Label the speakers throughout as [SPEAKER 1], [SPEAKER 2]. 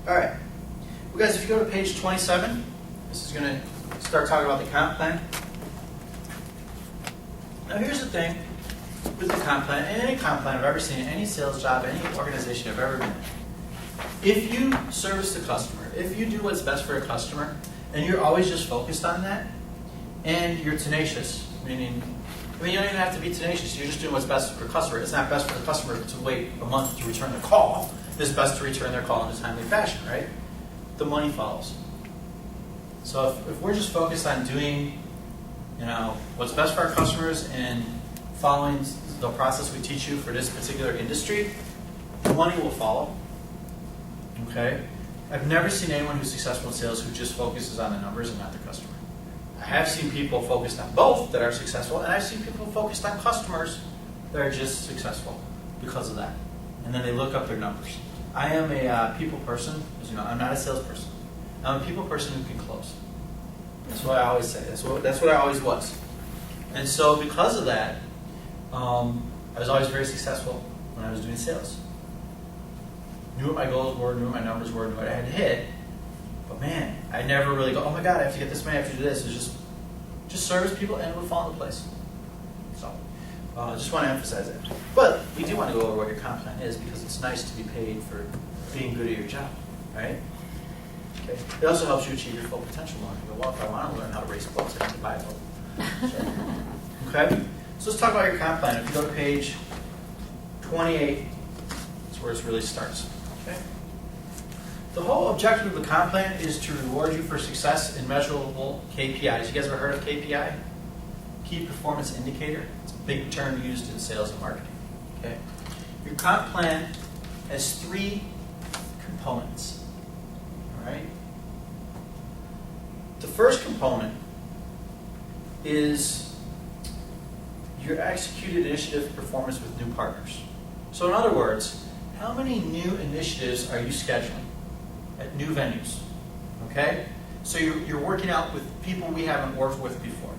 [SPEAKER 1] All right. Well, guys, if you go to page 27, this is going to start talking about the comp plan. Now, here's the thing with the comp plan, and any comp plan I've ever seen, any sales job, any organization I've ever been in. If you service the customer, if you do what's best for a customer, and you're always just focused on that, and you're tenacious, meaning, you don't even have to be tenacious. You're just doing what's best for the customer. It's not best for the customer to wait a month to return their call. It's best to return their call in a timely fashion, right? The money follows. So if we're just focused on doing, what's best for our customers and following the process we teach you for this particular industry, the money will follow. Okay? I've never seen anyone who's successful in sales who just focuses on the numbers and not the customer. I have seen people focused on both that are successful, and I've seen people focused on customers that are just successful because of that. And then they look up their numbers. I am a people person. As you know, I'm not a salesperson. I'm a people person who can close. That's what I always say. That's what I always was. And so because of that, I was always very successful when I was doing sales. Knew what my goals were, knew what my numbers were, knew what I had to hit. But man, I never really go, oh my God, I have to get this many, I have to do this. It's just service people and it would fall into place. So I just want to emphasize that. But we do want to go over what your comp plan is because it's nice to be paid for being good at your job, right? Okay. It also helps you achieve your full potential more. You go, well, if I want to learn how to race boats, I have to buy a boat. So, okay? So let's talk about your comp plan. If you go to page 28, that's where it really starts. Okay? The whole objective of the comp plan is to reward you for success in measurable KPIs. You guys ever heard of KPI? Key Performance Indicator. It's a big term used in sales and marketing. Okay? Your comp plan has 3 components. All right? The first component is your executed initiative performance with new partners. So in other words, how many new initiatives are you scheduling at new venues? Okay? So you're working out with people we haven't worked with before,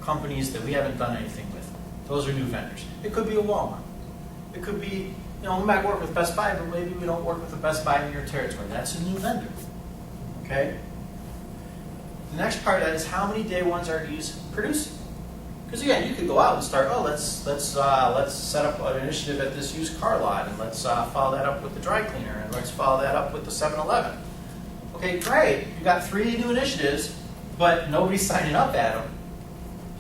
[SPEAKER 1] companies that we haven't done anything with. Those are new vendors. It could be a Walmart. It could be, we might work with Best Buy, but maybe we don't work with the Best Buy in your territory. That's a new vendor. Okay? The next part of that is how many day ones are these producing? Because again, you could go out and start, let's set up an initiative at this used car lot, and let's follow that up with the dry cleaner, and let's follow that up with the 7-Eleven. Okay, great. You got 3 new initiatives, but nobody's signing up at them.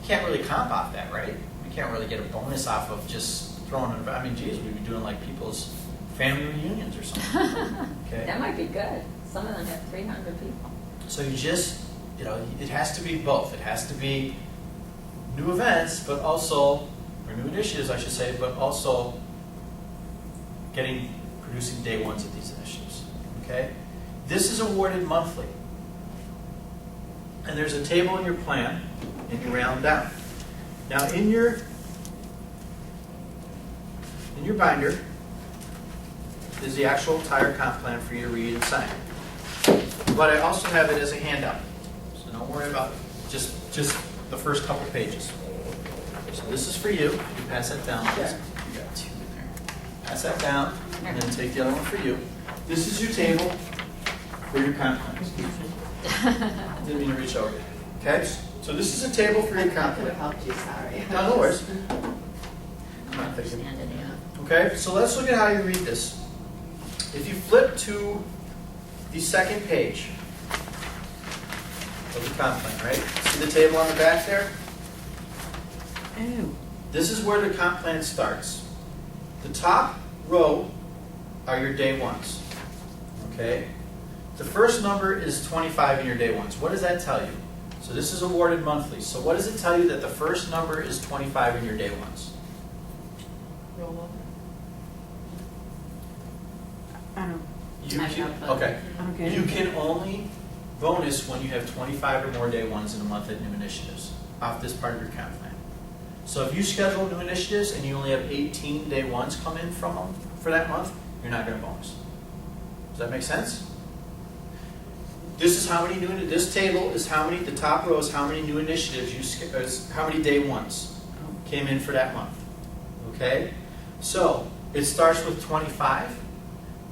[SPEAKER 1] You can't really comp off that, right? You can't really get a bonus off of just throwing it. Geez, we'd be doing like people's family reunions or something. Okay.
[SPEAKER 2] That might be good. Some of them have 300 people.
[SPEAKER 1] So you just, it has to be both. It has to be new events, but also, or new initiatives, I should say, but also producing day ones of these initiatives. Okay? This is awarded monthly. And there's a table in your plan, and you round down. Now, in your binder is the actual entire comp plan for you to read and sign. But I also have it as a handout. So don't worry about it. Just the first couple pages. So this is for you. You pass that down.
[SPEAKER 2] Sure.
[SPEAKER 1] You got 2 in there. Pass that down, and then take the other one for you. This is your table for your comp plan. Didn't mean to reach over. Okay? So this is a table for your comp
[SPEAKER 2] I could have
[SPEAKER 1] plan.
[SPEAKER 2] helped you, sorry.
[SPEAKER 1] No worries. I'm not thinking. Okay, so let's look at how you read this. If you flip to the second page of the comp plan, right? See the table on the back there?
[SPEAKER 2] Ooh.
[SPEAKER 1] This is where the comp plan starts. The top row are your day ones. Okay? The first number is 25 in your day ones. What does that tell you? So this is awarded monthly. So what does it tell you that the first number is 25 in your day ones?
[SPEAKER 3] Roll over. I don't.
[SPEAKER 1] Okay.
[SPEAKER 3] Okay.
[SPEAKER 1] You can only bonus when you have 25 or more day ones in a month at new initiatives off this part of your comp plan. So if you schedule new initiatives and you only have 18 day ones come in from them for that month, you're not going to bonus. Does that make sense? This is how many this table is how many, the top row is how many new initiatives how many day ones came in for that month. Okay? So it starts with 25.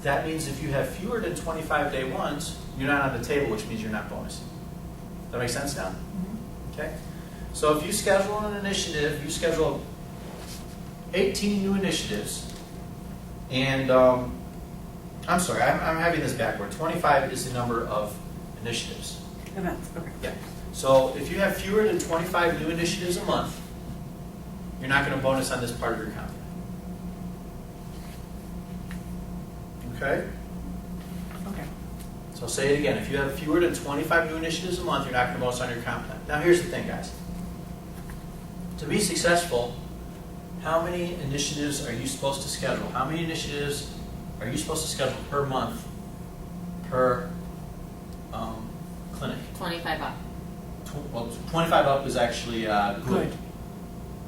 [SPEAKER 1] that means if you have fewer than 25 day ones, you're not on the table, which means you're not bonusing. That make sense now? Okay? So if you schedule an initiative, you schedule 18 new initiatives, and I'm sorry, I'm having this backward. 25 is the number of initiatives.
[SPEAKER 3] Events, okay.
[SPEAKER 1] Yeah. So if you have fewer than 25 new initiatives a month, you're not going to bonus on this part of your comp. Okay?
[SPEAKER 3] Okay.
[SPEAKER 1] So I'll say it again. If you have fewer than 25 new initiatives a month, you're not going to bonus on your comp plan. Now here's the thing, guys. To be successful, how many initiatives are you supposed to schedule? How many initiatives are you supposed to schedule per month per clinic?
[SPEAKER 2] 25 up.
[SPEAKER 1] Well, 25 up is actually good.
[SPEAKER 3] Good.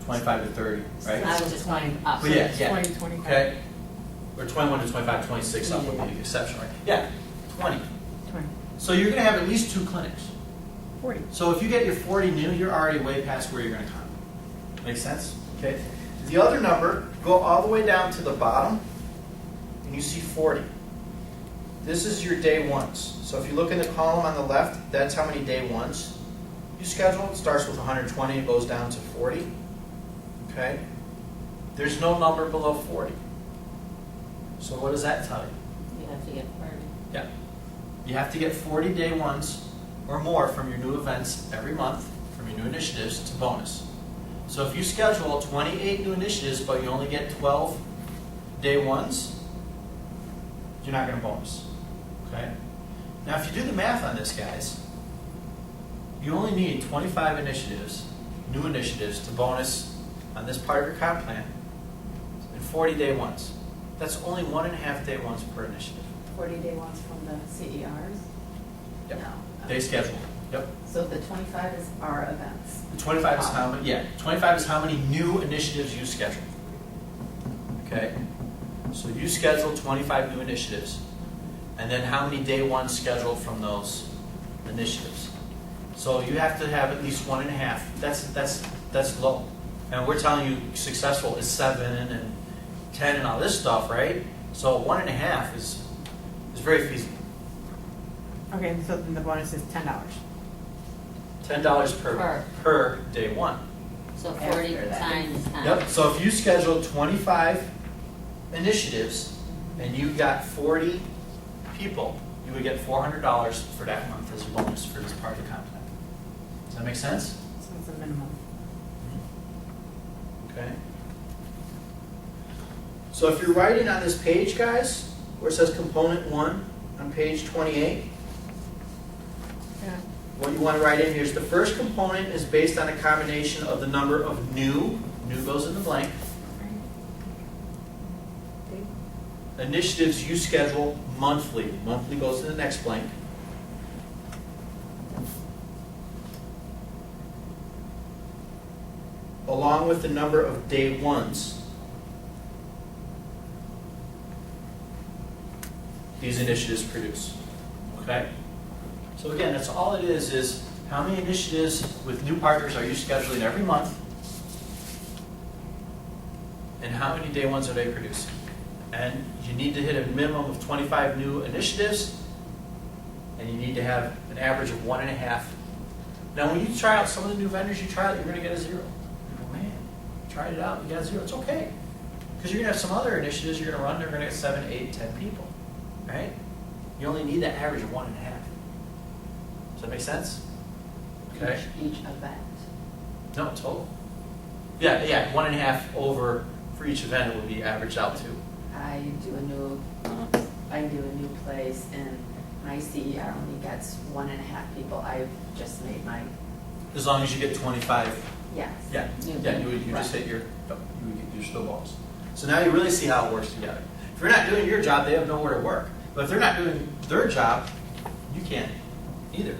[SPEAKER 1] 25 to 30, right?
[SPEAKER 2] I was just going up.
[SPEAKER 1] But yeah, yeah.
[SPEAKER 3] 20, 25.
[SPEAKER 1] Okay. Or 21 to 25, 26 up would be the exception, right? Yeah, 20.
[SPEAKER 3] 20.
[SPEAKER 1] So you're going to have at least 2 clinics.
[SPEAKER 3] 40.
[SPEAKER 1] So if you get your 40 new, you're already way past where you're going to come. Make sense? Okay. The other number, go all the way down to the bottom, and you see 40. This is your day ones. So if you look in the column on the left, that's how many day ones you schedule. It starts with 120 and goes down to 40. Okay? There's no number below 40. So what does that tell you?
[SPEAKER 2] You have to get 30.
[SPEAKER 1] Yeah. You have to get 40 day ones or more from your new events every month, from your new initiatives to bonus. So if you schedule 28 new initiatives, but you only get 12 day ones, you're not going to bonus. Okay? Now, if you do the math on this, guys, you only need 25 initiatives, new initiatives, to bonus on this part of your comp plan and 40 day ones. That's only 1.5 day ones per initiative.
[SPEAKER 4] 40-day ones from the CERs?
[SPEAKER 1] Yep.
[SPEAKER 4] No.
[SPEAKER 1] Day schedule. Yep.
[SPEAKER 4] So the 25 is our events.
[SPEAKER 1] The 25 is how many? Yeah, 25 is how many new initiatives you schedule. Okay, so you schedule 25 new initiatives, and then how many day ones scheduled from those initiatives? So you have to have at least 1.5. That's low, and we're telling you successful is 7 and 10 and all this stuff, right? So 1.5 is very feasible.
[SPEAKER 3] Okay, so then the bonus is $10.
[SPEAKER 1] $10 per day one.
[SPEAKER 2] So
[SPEAKER 4] After
[SPEAKER 2] 40
[SPEAKER 4] that.
[SPEAKER 2] times 10.
[SPEAKER 1] Yep, so if you schedule 25 initiatives and you got 40 people, you would get $400 for that month as a bonus for this part of the comp plan. Does that make sense?
[SPEAKER 3] So it's a minimum.
[SPEAKER 1] Okay. So if you're writing on this page, guys, where it says component 1 on page 28,
[SPEAKER 3] Yeah.
[SPEAKER 1] what you want to write in here is the first component is based on a combination of the number of new goes in the blank, initiatives you schedule monthly goes in the next blank, along with the number of day ones these initiatives produce. Okay? So again, that's all it is how many initiatives with new partners are you scheduling every month, and how many day ones are they producing? And you need to hit a minimum of 25 new initiatives, and you need to have an average of 1.5. Now, when you try out some of the new vendors you try out, you're going to get a 0. You go, man, tried it out, you got a 0. It's okay. Because you're going to have some other initiatives you're going to run, they're going to get 7, 8, 10 people. Right? You only need that average of 1.5. Does that make sense? Okay.
[SPEAKER 4] Each event.
[SPEAKER 1] No, total. Yeah, 1.5 over for each event it would be averaged out to.
[SPEAKER 4] I do a new place, and my CER only gets 1.5 people. I've just made my,
[SPEAKER 1] As long as you get 25.
[SPEAKER 4] yes.
[SPEAKER 1] Yeah,
[SPEAKER 2] Yeah.
[SPEAKER 1] yeah, you
[SPEAKER 4] Right.
[SPEAKER 1] just hit your snowballs. So now you really see how it works together. If you're not doing your job, they have nowhere to work. But if they're not doing their job, you can't either.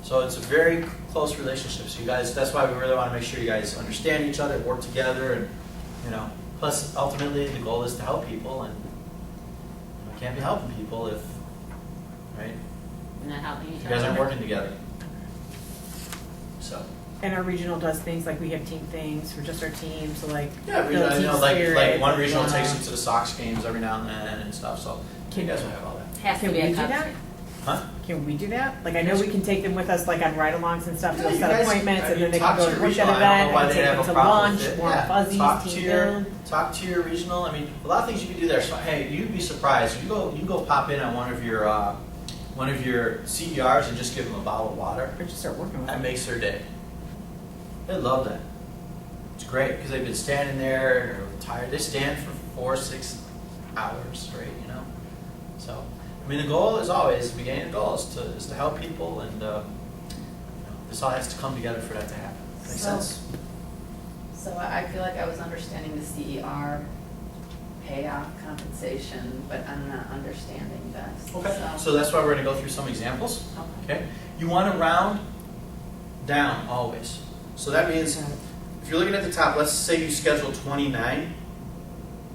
[SPEAKER 1] So it's a very close relationship. So you guys, that's why we really want to make sure you guys understand each other, work together, and plus ultimately the goal is to help people, and you can't be helping people if, right?
[SPEAKER 2] We're not helping each
[SPEAKER 1] You guys
[SPEAKER 2] other.
[SPEAKER 1] aren't working together. So.
[SPEAKER 3] And our regional does things like we have team things for just our team, so like
[SPEAKER 1] Yeah,
[SPEAKER 3] build team
[SPEAKER 1] like
[SPEAKER 3] spirit,
[SPEAKER 1] one regional takes
[SPEAKER 3] yeah.
[SPEAKER 1] them to the Sox games every now and then and stuff. So You guys will have all that.
[SPEAKER 2] Has to
[SPEAKER 3] Can
[SPEAKER 2] be
[SPEAKER 3] we
[SPEAKER 2] a
[SPEAKER 3] do that?
[SPEAKER 2] company.
[SPEAKER 1] Huh?
[SPEAKER 3] Can we do that? Like, I know we can take them with us, like, on ride-alongs and stuff,
[SPEAKER 1] Yeah,
[SPEAKER 3] to
[SPEAKER 1] you
[SPEAKER 3] set
[SPEAKER 1] guys-
[SPEAKER 3] appointments,
[SPEAKER 1] I
[SPEAKER 3] and
[SPEAKER 1] mean,
[SPEAKER 3] then they
[SPEAKER 1] talk
[SPEAKER 3] can go
[SPEAKER 1] to
[SPEAKER 3] to
[SPEAKER 1] your
[SPEAKER 3] work that
[SPEAKER 1] regional. I don't know
[SPEAKER 3] event,
[SPEAKER 1] why
[SPEAKER 3] and
[SPEAKER 1] they'd
[SPEAKER 3] take
[SPEAKER 1] have
[SPEAKER 3] them
[SPEAKER 1] a
[SPEAKER 3] to
[SPEAKER 1] problem
[SPEAKER 3] lunch,
[SPEAKER 1] with it.
[SPEAKER 3] warm
[SPEAKER 1] Yeah,
[SPEAKER 3] fuzzies,
[SPEAKER 1] talk to
[SPEAKER 3] team
[SPEAKER 1] your
[SPEAKER 3] build.
[SPEAKER 1] talk to your regional. I mean, a lot of things you can do there. So hey, you'd be surprised. You go pop in on one of your CERs and just give them a bottle of water.
[SPEAKER 3] Or just start working with
[SPEAKER 1] That
[SPEAKER 3] them.
[SPEAKER 1] makes their day. They love that. It's great because they've been standing there, they're tired. They stand for 4 or 6 hours straight, you know. So, I mean, the goal is always the beginning of the goal is to help people, and you know, this all has to come together for that to happen. Make
[SPEAKER 4] So-
[SPEAKER 1] sense?
[SPEAKER 4] So I feel like I was understanding the CER payoff compensation, but I'm not understanding this.
[SPEAKER 1] Okay. So that's why we're going to go through some examples.
[SPEAKER 4] Okay.
[SPEAKER 1] Okay. You want to round down always. So that means if you're looking at the top, let's say you schedule 29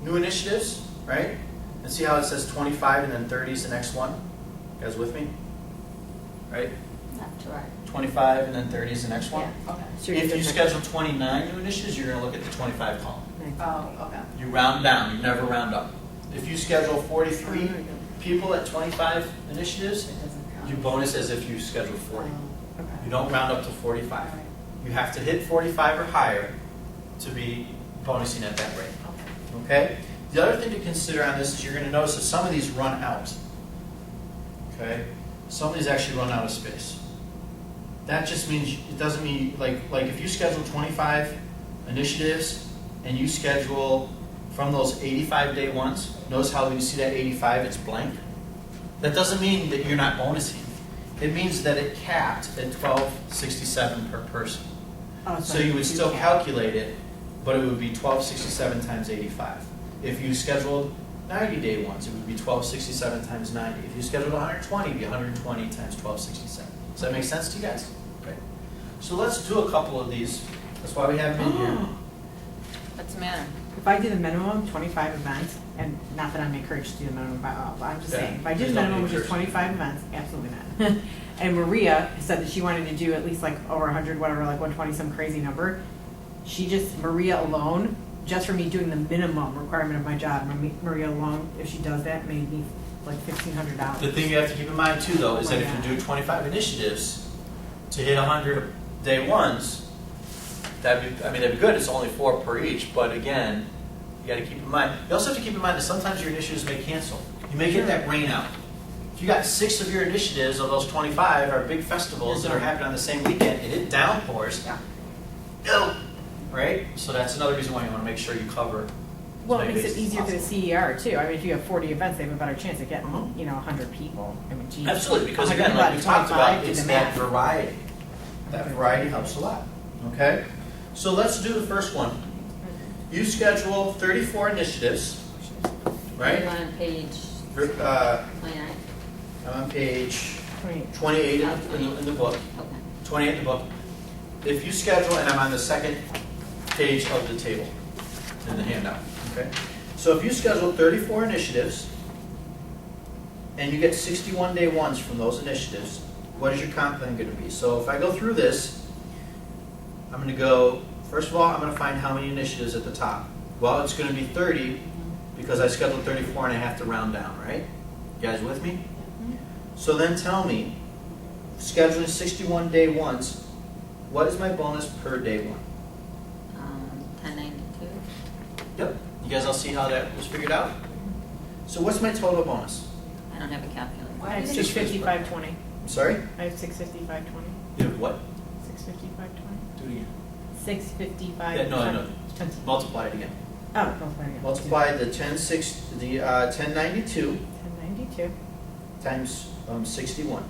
[SPEAKER 1] new initiatives, right? And see how it says 25 and then 30 is the next one? You guys with me? Right?
[SPEAKER 2] Left to right.
[SPEAKER 1] 25 and then 30 is the next one?
[SPEAKER 4] Yeah, okay.
[SPEAKER 3] So you're
[SPEAKER 1] If you
[SPEAKER 3] just-
[SPEAKER 1] schedule 29 new initiatives, you're going to look at the 25 column.
[SPEAKER 4] Oh, okay.
[SPEAKER 1] You round down, you never round up. If you schedule 43 people at 25 initiatives,
[SPEAKER 4] It doesn't count.
[SPEAKER 1] you bonus as if you scheduled 40.
[SPEAKER 4] Oh,
[SPEAKER 3] Okay.
[SPEAKER 1] You don't round up to 45. You have to hit 45 or higher to be bonusing at that rate.
[SPEAKER 4] okay.
[SPEAKER 1] Okay? The other thing to consider on this is you're going to notice that some of these run out. Okay? Some of these actually run out of space. That just means, it doesn't mean, like if you schedule 25 initiatives and you schedule from those 85 day ones, notice how when you see that 85, it's blank. That doesn't mean that you're not bonusing. It means that it capped at $12.67 per person.
[SPEAKER 3] Oh,
[SPEAKER 1] So you would still calculate it, but it would be $12.67 times 85. If you scheduled 90 day ones, it would be $12.67 times 90. If you scheduled 120, it'd be 120 times $12.67. Does that make sense to you guys? Okay. So let's do a couple of these. That's why we have them in here.
[SPEAKER 2] What's the matter?
[SPEAKER 3] If I did a minimum 25 events, and not that I'm encouraged to do the minimum by all, but I'm just
[SPEAKER 1] Yeah.
[SPEAKER 3] saying, if I
[SPEAKER 1] Please
[SPEAKER 3] did
[SPEAKER 1] don't
[SPEAKER 3] minimum,
[SPEAKER 1] be
[SPEAKER 3] which is
[SPEAKER 1] encouraged.
[SPEAKER 3] 25 events, absolutely not. And Maria said that she wanted to do at least like over 100, whatever, like 120, some crazy number. Maria alone, just for me doing the minimum requirement of my job, Maria alone, if she does that, made me like $1,500.
[SPEAKER 1] The thing you have to keep in mind too, though, is
[SPEAKER 3] Oh
[SPEAKER 1] that
[SPEAKER 3] my
[SPEAKER 1] if you
[SPEAKER 3] God.
[SPEAKER 1] do 25 initiatives to hit 100 day ones, that'd be good. It's only 4 per each, but again, you got to keep in mind. You also have to keep in mind that sometimes your initiatives may cancel. You may get that rain out. If you got 6 of your initiatives of those 25 are big festivals that are happening on the same weekend, and it downpours,
[SPEAKER 4] Yeah.
[SPEAKER 1] no, right? So that's another reason why you want to make sure you cover. as
[SPEAKER 3] Well, it
[SPEAKER 1] many
[SPEAKER 3] makes it
[SPEAKER 1] bases as
[SPEAKER 3] easier for the
[SPEAKER 1] possible.
[SPEAKER 3] CER too. I mean, if you have 40 events, they have a better chance of getting,
[SPEAKER 1] Mhm.
[SPEAKER 3] 100 people. I mean, geez.
[SPEAKER 1] Absolutely, because
[SPEAKER 3] 100
[SPEAKER 1] again,
[SPEAKER 3] people
[SPEAKER 1] like
[SPEAKER 3] out
[SPEAKER 1] we
[SPEAKER 3] of
[SPEAKER 1] talked
[SPEAKER 3] 25,
[SPEAKER 1] about,
[SPEAKER 3] do
[SPEAKER 1] it's
[SPEAKER 3] the
[SPEAKER 1] that
[SPEAKER 3] math.
[SPEAKER 1] variety. That variety helps a lot, okay? So let's do the first one. You schedule 34 initiatives, right?
[SPEAKER 2] You on page
[SPEAKER 1] Uh,
[SPEAKER 2] 29?
[SPEAKER 1] I'm on page
[SPEAKER 3] 28.
[SPEAKER 1] 28 in the book,
[SPEAKER 2] Okay.
[SPEAKER 1] 28 in the book. If you schedule, and I'm on the second page of the table in the handout, okay? So if you schedule 34 initiatives, and you get 61 day ones from those initiatives, what is your comp plan going to be? So if I go through this, I'm going to go, first of all, I'm going to find how many initiatives at the top. Well, it's going to be 30 because I scheduled 34 and I have to round down, right? You guys with me? So then tell me, scheduling 61 day ones, what is my bonus per day one?
[SPEAKER 2] 1092?
[SPEAKER 1] Yep. You guys all see how that was figured out? So what's my total bonus?
[SPEAKER 2] I don't have a calculator.
[SPEAKER 3] I have
[SPEAKER 4] Why
[SPEAKER 1] Just
[SPEAKER 3] 655.20.
[SPEAKER 1] I'm sorry?
[SPEAKER 3] I have 655.20.
[SPEAKER 1] You have what?
[SPEAKER 3] 655.20.
[SPEAKER 1] Do it again.
[SPEAKER 3] 655.
[SPEAKER 1] Yeah, no. Multiply it again.
[SPEAKER 3] Oh, multiply again.
[SPEAKER 1] Multiply the 1092
[SPEAKER 3] 1092.
[SPEAKER 1] times 61.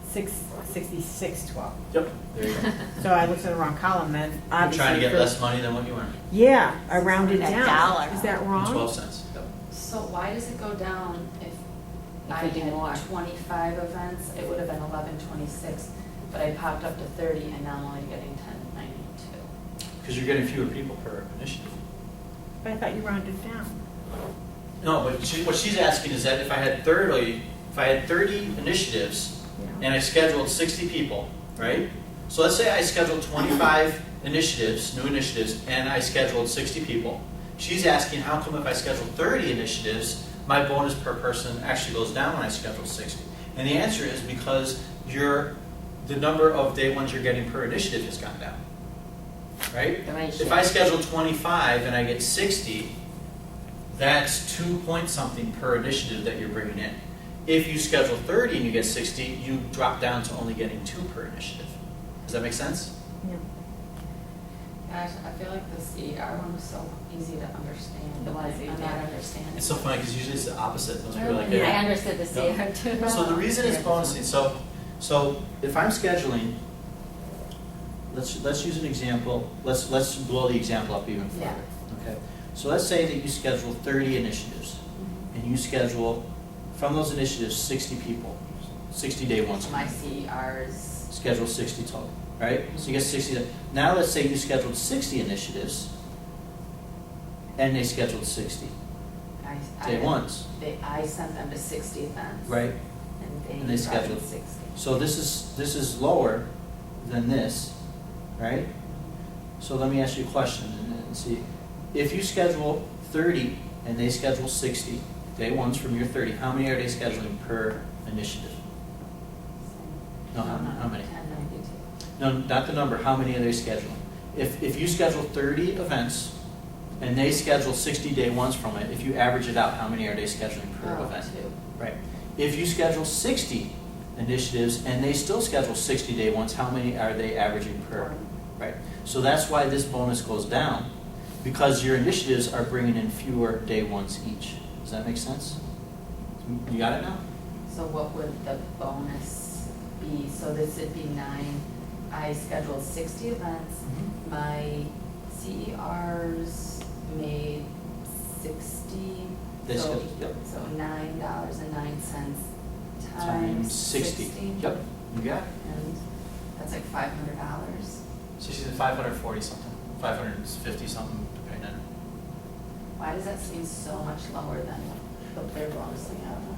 [SPEAKER 3] Six 6612.
[SPEAKER 1] Yep. There you go.
[SPEAKER 3] So I looked at the wrong column then.
[SPEAKER 1] You're
[SPEAKER 3] Obviously,
[SPEAKER 1] trying to get
[SPEAKER 3] for-
[SPEAKER 1] less money than what you earned.
[SPEAKER 3] Yeah, I rounded
[SPEAKER 2] That
[SPEAKER 3] down.
[SPEAKER 2] dollar.
[SPEAKER 3] Is that
[SPEAKER 1] And
[SPEAKER 3] wrong?
[SPEAKER 1] 12 cents. Yep.
[SPEAKER 4] So why does it go down if I
[SPEAKER 2] we do more.
[SPEAKER 4] had 25 events? It would have been 1126, but I popped up to 30 and now I'm only getting 1092.
[SPEAKER 1] Because you're getting fewer people per initiative.
[SPEAKER 3] But I thought you rounded down.
[SPEAKER 1] No, but what she's asking is that if I had 30 initiatives
[SPEAKER 3] Yeah.
[SPEAKER 1] and I scheduled 60 people, right? So let's say I scheduled 25 initiatives, new initiatives, and I scheduled 60 people. She's asking, how come if I schedule 30 initiatives, my bonus per person actually goes down when I schedule 60? And the answer is because the number of day ones you're getting per initiative has gone down, right?
[SPEAKER 2] The ratio.
[SPEAKER 1] If I schedule 25 and I get 60, that's 2 point something per initiative that you're bringing in. If you schedule 30 and you get 60, you drop down to only getting 2 per initiative. Does that make sense?
[SPEAKER 3] Yeah.
[SPEAKER 4] Gosh, I feel like the CER one was so easy to understand.
[SPEAKER 2] It was
[SPEAKER 4] I'm
[SPEAKER 2] easy.
[SPEAKER 4] not understanding.
[SPEAKER 1] It's so funny because usually it's the opposite. Most people are like,
[SPEAKER 4] Really?
[SPEAKER 1] "Hey."
[SPEAKER 2] I understood the CR too.
[SPEAKER 1] So the reason it's bonusing, so if I'm scheduling, let's use an example, let's blow the example up even further.
[SPEAKER 4] Yeah.
[SPEAKER 1] Okay. So let's say that you schedule 30 initiatives, and you schedule, from those initiatives, 60 people, 60 day ones.
[SPEAKER 4] My CERs,
[SPEAKER 1] Schedule 60 total, right? So you get 60. Now let's say you scheduled 60 initiatives, and they scheduled 60 day ones,
[SPEAKER 4] I sent them to 60 events.
[SPEAKER 1] right?
[SPEAKER 4] And
[SPEAKER 1] And
[SPEAKER 4] they
[SPEAKER 1] they
[SPEAKER 4] brought in
[SPEAKER 1] scheduled.
[SPEAKER 4] 60.
[SPEAKER 1] So this is lower than this, right? So let me ask you a question and see. If you schedule 30 and they schedule 60 day ones from your 30, how many are they scheduling per initiative? No, how many?
[SPEAKER 4] 1092.
[SPEAKER 1] No, not the number, how many are they scheduling? If you schedule 30 events and they schedule 60 day ones from it, if you average it out, how many are they scheduling per
[SPEAKER 4] Oh,
[SPEAKER 1] event?
[SPEAKER 4] 2.
[SPEAKER 1] Right. If you schedule 60 initiatives and they still schedule 60 day ones, how many are they averaging per? Right. So that's why this bonus goes down, because your initiatives are bringing in fewer day ones each. Does that make sense? You got it now?
[SPEAKER 4] So what would the bonus be? So this would be 9. I scheduled 60 events. My CERs made 60.
[SPEAKER 1] They
[SPEAKER 4] so,
[SPEAKER 1] scheduled, yep.
[SPEAKER 4] So $9.09
[SPEAKER 1] Times
[SPEAKER 4] times
[SPEAKER 1] 60. Yep, you got it.
[SPEAKER 4] And that's like $500.
[SPEAKER 1] So she's at 540 something, 550 something, depending on.
[SPEAKER 4] Why does that seem so much lower than what they're bonusing out of?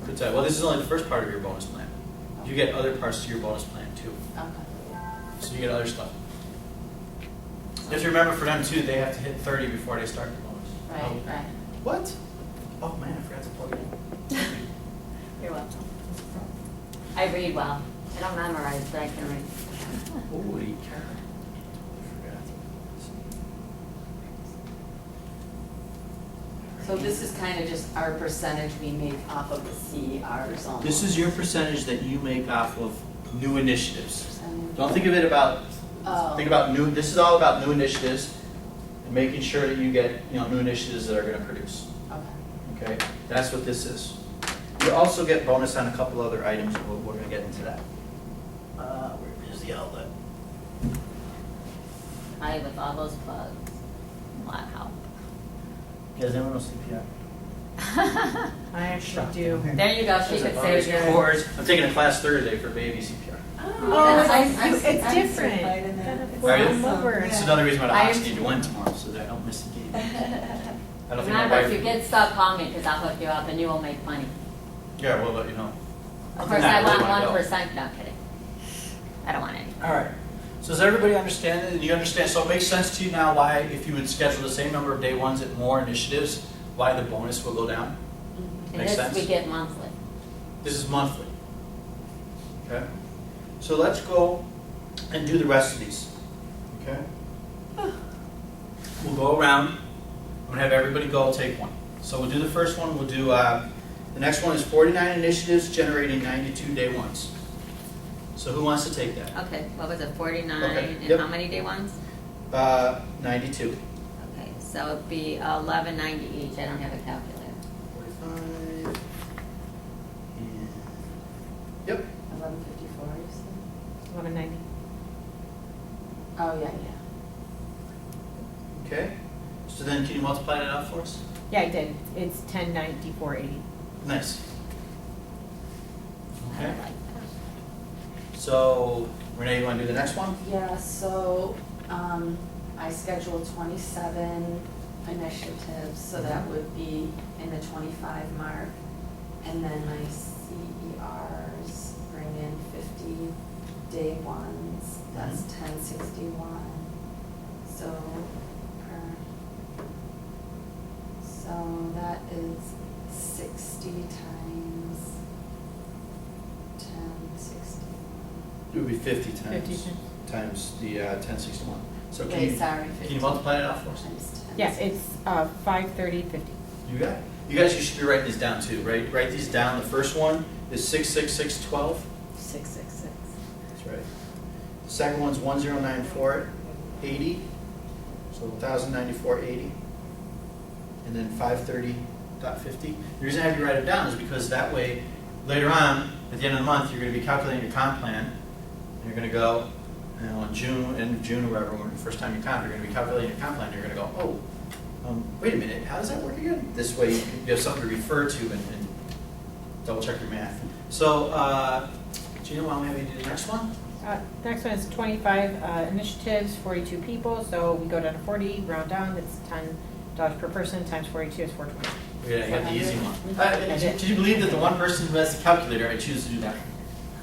[SPEAKER 1] Good tell. Well, this is only the first part of your bonus plan. You get other parts to your bonus plan too.
[SPEAKER 4] Okay.
[SPEAKER 1] So you get other stuff. You have to remember for them too, they have to hit 30 before they start the bonus.
[SPEAKER 4] Right,
[SPEAKER 1] Oh.
[SPEAKER 4] right.
[SPEAKER 1] What? Oh man, I forgot to plug it in.
[SPEAKER 2] You're welcome. I read well. I don't memorize, but I can read.
[SPEAKER 1] Holy cow.
[SPEAKER 4] So this is kind of just our percentage we make off of the CERs almost.
[SPEAKER 1] This is your percentage that you make off of new initiatives.
[SPEAKER 4] Percentage.
[SPEAKER 1] Don't think of it about,
[SPEAKER 4] Oh.
[SPEAKER 1] think about new, this is all about new initiatives and making sure that you get, new initiatives that are gonna produce.
[SPEAKER 4] Okay.
[SPEAKER 1] Okay, that's what this is. You also get bonus on a couple other items, and we're gonna get into that. Where is the outlet?
[SPEAKER 2] I, with all those bugs, a lot help.
[SPEAKER 1] Does anyone know CPR?
[SPEAKER 3] I actually do.
[SPEAKER 2] There you go, she could save your.
[SPEAKER 1] Course. I'm taking a class Thursday for baby CPR.
[SPEAKER 3] Oh,
[SPEAKER 2] I-
[SPEAKER 3] it's different.
[SPEAKER 4] certified in that.
[SPEAKER 1] Are you?
[SPEAKER 3] Come over.
[SPEAKER 1] This is another reason why the
[SPEAKER 2] I-
[SPEAKER 1] Hawks need to win tomorrow, so that I don't miss the game. I don't think my
[SPEAKER 2] Remember, if
[SPEAKER 1] wife.
[SPEAKER 2] you get stuck, call me, because I'll hook you up and you will make money.
[SPEAKER 1] Yeah, we'll let you know.
[SPEAKER 2] Of course,
[SPEAKER 1] Nah,
[SPEAKER 2] I
[SPEAKER 1] really
[SPEAKER 2] want
[SPEAKER 1] wanna go.
[SPEAKER 2] 1%, no kidding. I don't want any.
[SPEAKER 1] All right. So does everybody understand it? And you understand, so it makes sense to you now why, if you would schedule the same number of day ones at more initiatives, why the bonus will go down?
[SPEAKER 2] And
[SPEAKER 1] Makes
[SPEAKER 2] this
[SPEAKER 1] sense.
[SPEAKER 2] we get monthly.
[SPEAKER 1] This is monthly. Okay? So let's go and do the rest of these. Okay? We'll go around. I'm going to have everybody go take one. So we'll do the first one. We'll do, the next one is 49 initiatives generating 92 day ones. So who wants to take that?
[SPEAKER 2] Okay, what was it, 49,
[SPEAKER 1] Okay,
[SPEAKER 2] and
[SPEAKER 1] yep.
[SPEAKER 2] how many day ones?
[SPEAKER 1] 92.
[SPEAKER 2] Okay, so it'd be 1190 each, I don't have a calculator.
[SPEAKER 1] 45. And, yep.
[SPEAKER 4] 1154, you said?
[SPEAKER 3] 1190.
[SPEAKER 4] Oh, yeah.
[SPEAKER 1] Okay. So then can you multiply that out for us?
[SPEAKER 3] Yeah, I did. It's 1094.80.
[SPEAKER 1] Nice.
[SPEAKER 2] I
[SPEAKER 1] Okay.
[SPEAKER 2] like that.
[SPEAKER 1] So, Renee, you want to do the next one?
[SPEAKER 4] Yeah, so, I scheduled 27 initiatives, so that would be in the 25 mark. And then my CERs bring in 50 day ones. that's 1061. So that is 60 times 1061.
[SPEAKER 1] It would be 50
[SPEAKER 3] 50
[SPEAKER 1] times the 1061. So can
[SPEAKER 4] Wait,
[SPEAKER 1] you,
[SPEAKER 4] sorry,
[SPEAKER 1] can
[SPEAKER 4] 50
[SPEAKER 1] you multiply it out for us?
[SPEAKER 4] times 10.
[SPEAKER 3] Yeah, it's 530.50.
[SPEAKER 1] You got it. You guys, you should be writing these down too, right? Write these down. The first one is 66612.
[SPEAKER 2] 666.
[SPEAKER 1] That's right. The second one's 109480. So 1094.80. And then 530.50. The reason I have you write it down is because that way, later on, at the end of the month, you're going to be calculating your comp plan. And you're going to go, you know, in June, end of June or whatever, when the first time you comp, you're going to be calculating your comp plan. You're going to go, oh, wait a minute, how does that work again? This way you have something to refer to and double check your math. So, Gina, why don't we have you do the next one?
[SPEAKER 3] Next one is 25 initiatives, 42 people, so we go down to 40, round down, it's $10 per person, times 42 is $420.
[SPEAKER 1] We're going to have the easy one.
[SPEAKER 3] I did.
[SPEAKER 1] Did you believe that the one person who has the calculator, I choose to do that?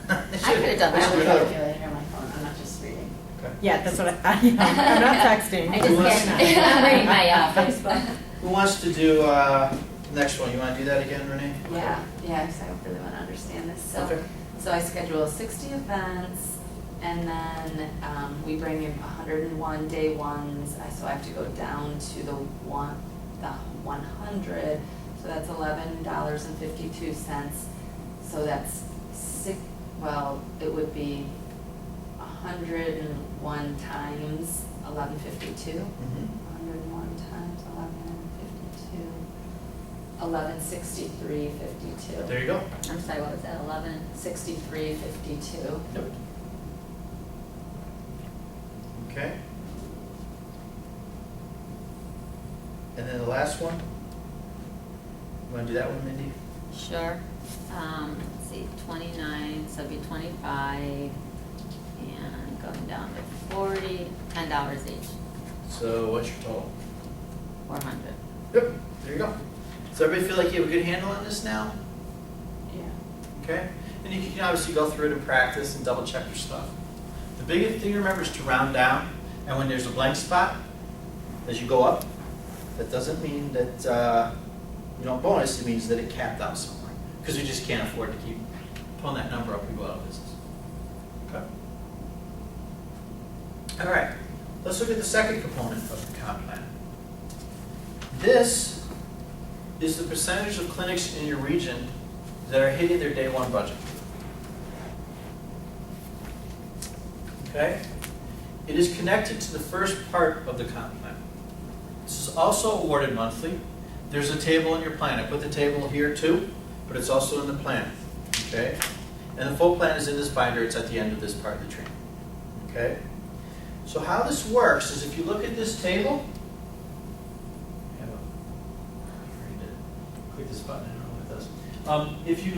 [SPEAKER 2] I could have done
[SPEAKER 4] I
[SPEAKER 2] that.
[SPEAKER 4] have a calculator on my phone, I'm not just reading.
[SPEAKER 1] Okay.
[SPEAKER 3] Yeah, that's what I'm not texting.
[SPEAKER 2] I just can't, I'm reading my Facebook.
[SPEAKER 1] Who wants to do the next one? You want to do that again, Renee?
[SPEAKER 4] Yeah, because I really want to understand this.
[SPEAKER 1] Okay.
[SPEAKER 4] So I schedule 60 events, and then we bring in 101 day ones. So I have to go down to the 100. So that's $11.52. So that's it would be 101 times 1152.
[SPEAKER 1] Mm-hmm.
[SPEAKER 4] 101 times 1152. 1163.52.
[SPEAKER 1] There you go.
[SPEAKER 2] I'm sorry, what was that, 11?
[SPEAKER 4] 63.52.
[SPEAKER 1] Yep. Okay. And then the last one? You want to do that one, Mindy?
[SPEAKER 2] Sure. Let's see, 29, so it'd be 25, and going down to 40, $10 each,
[SPEAKER 1] So what's your total?
[SPEAKER 2] 400.
[SPEAKER 1] Yep, there you go. Does everybody feel like you have a good handle on this now?
[SPEAKER 4] Yeah.
[SPEAKER 1] Okay? And you can obviously go through it and practice and double check your stuff. The biggest thing to remember is to round down, and when there's a blank spot, as you go up, that doesn't mean that you don't bonus, it means that it capped out somewhere. Because we just can't afford to keep pulling that number up, we go out of business. Okay? All right, let's look at the second component of the comp plan. This is the percentage of clinics in your region that are hitting their day one budget. Okay? It is connected to the first part of the comp plan. This is also awarded monthly. There's a table in your plan. I put the table here too, but it's also in the plan. Okay? And the full plan is in this binder. It's at the end of this part of the training. Okay? So how this works is if you look at this table, click this button, I don't know what it does. If you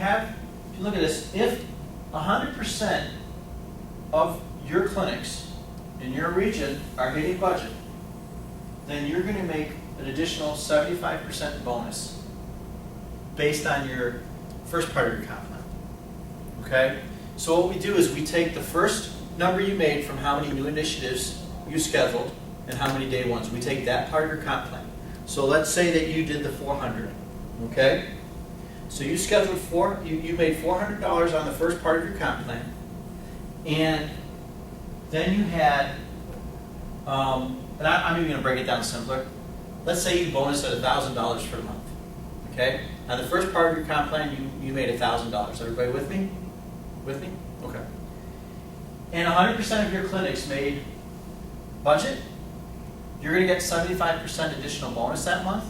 [SPEAKER 1] look at this, if 100% of your clinics in your region are hitting budget, then you're going to make an additional 75% bonus based on your first part of your comp plan. Okay? So what we do is we take the first number you made from how many new initiatives you scheduled and how many day ones. We take that part of your comp plan. So let's say that you did the 400. Okay? So you scheduled you made $400 on the first part of your comp plan, and then you had, and I'm even going to break it down simpler. Let's say you bonus at $1,000 for the month. Okay? On the first part of your comp plan, you made $1,000. Everybody with me? With me? Okay. And 100% of your clinics made budget. You're going to get 75% additional bonus that month.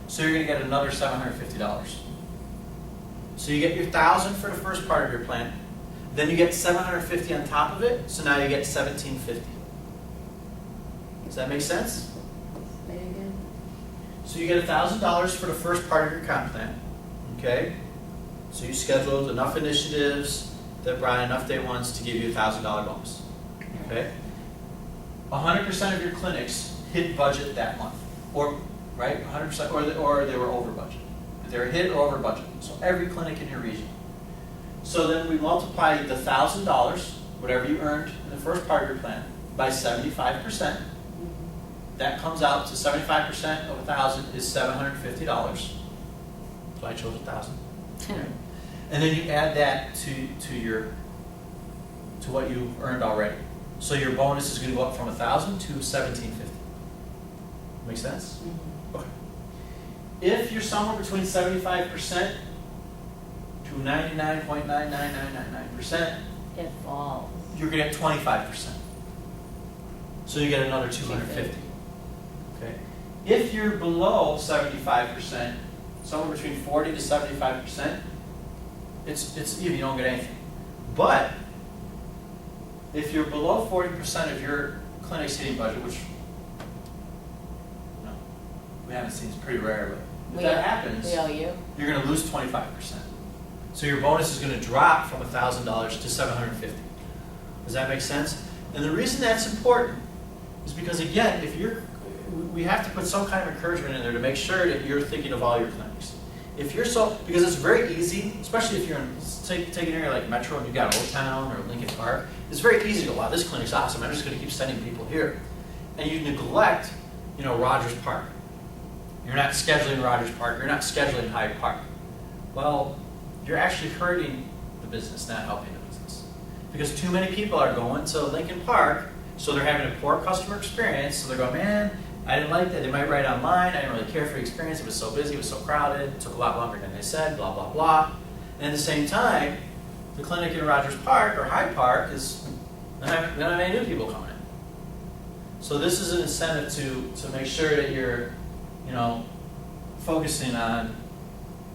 [SPEAKER 1] So you're going to get another $750. So you get your $1,000 for the first part of your plan. Then you get $750 on top of it. So now you get $1,750. Does that make sense?
[SPEAKER 4] Say it again.
[SPEAKER 1] So you get $1,000 for the first part of your comp plan. Okay? So you scheduled enough initiatives that brought enough day ones to give you a $1,000 bonus. Okay? 100% of your clinics hit budget that month. Or right? 100%, or they were over budget. They were hit or over budget. So every clinic in your region. So then we multiply the $1,000 whatever you earned in the first part of your plan by 75%. That comes out to 75% of 1,000 is $750. So I chose 1,000. And then you add that to what you earned already. So your bonus is going to go up from 1,000 to 1,750. Make sense? Okay. If you're somewhere between 75% to 99.99999%,
[SPEAKER 2] It falls.
[SPEAKER 1] you're going to get 25%. So you get another 250. Okay. If you're below 75%, somewhere between 40 to 75%, it's even, you don't get anything. But if you're below 40% of your clinic's hitting budget, which we haven't seen, it's pretty rare, but if that happens,
[SPEAKER 2] We owe you.
[SPEAKER 1] you're going to lose 25%. So your bonus is going to drop from $1,000 to $750. Does that make sense? And the reason that's important is because, again, we have to put some kind of encouragement in there to make sure that you're thinking of all your clinics. If you're because it's very easy, especially if you're in, take an area like Metro and you've got Old Town or Lincoln Park, it's very easy to go, wow, this clinic's awesome, I'm just going to keep sending people here. And you neglect, Rogers Park. You're not scheduling Rogers Park, you're not scheduling Hyde Park. Well, you're actually hurting the business, not helping the business. Because too many people are going to Lincoln Park, so they're having a poor customer experience, so they're going, man, I didn't like that. They might write online. I didn't really care for the experience. It was so busy. It was so crowded. It took a lot longer than they said, blah, blah, blah. And at the same time, the clinic in Rogers Park or Hyde Park is not have any new people coming in. So this is an incentive to make sure that you're, focusing on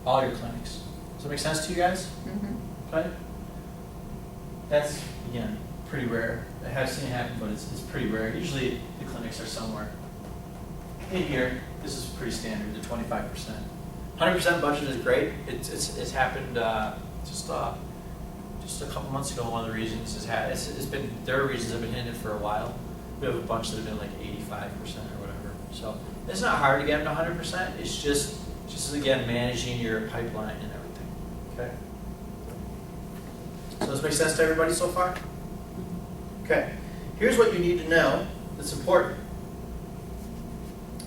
[SPEAKER 1] all your clinics. Does that make sense to you guys?
[SPEAKER 2] Mm-hmm.
[SPEAKER 1] Okay? That's, again, pretty rare. I have seen it happen, but it's pretty rare. Usually the clinics are somewhere in here. This is pretty standard, the 25%. 100% budget is great. It's happened just a couple months ago. One of the regions there are regions that have been hitting it for a while. We have a bunch that have been like 85% or whatever. So it's not hard to get them to 100%. It's just again managing your pipeline and everything. Okay. So does this make sense to everybody so far? Okay. Here's what you need to know that's important.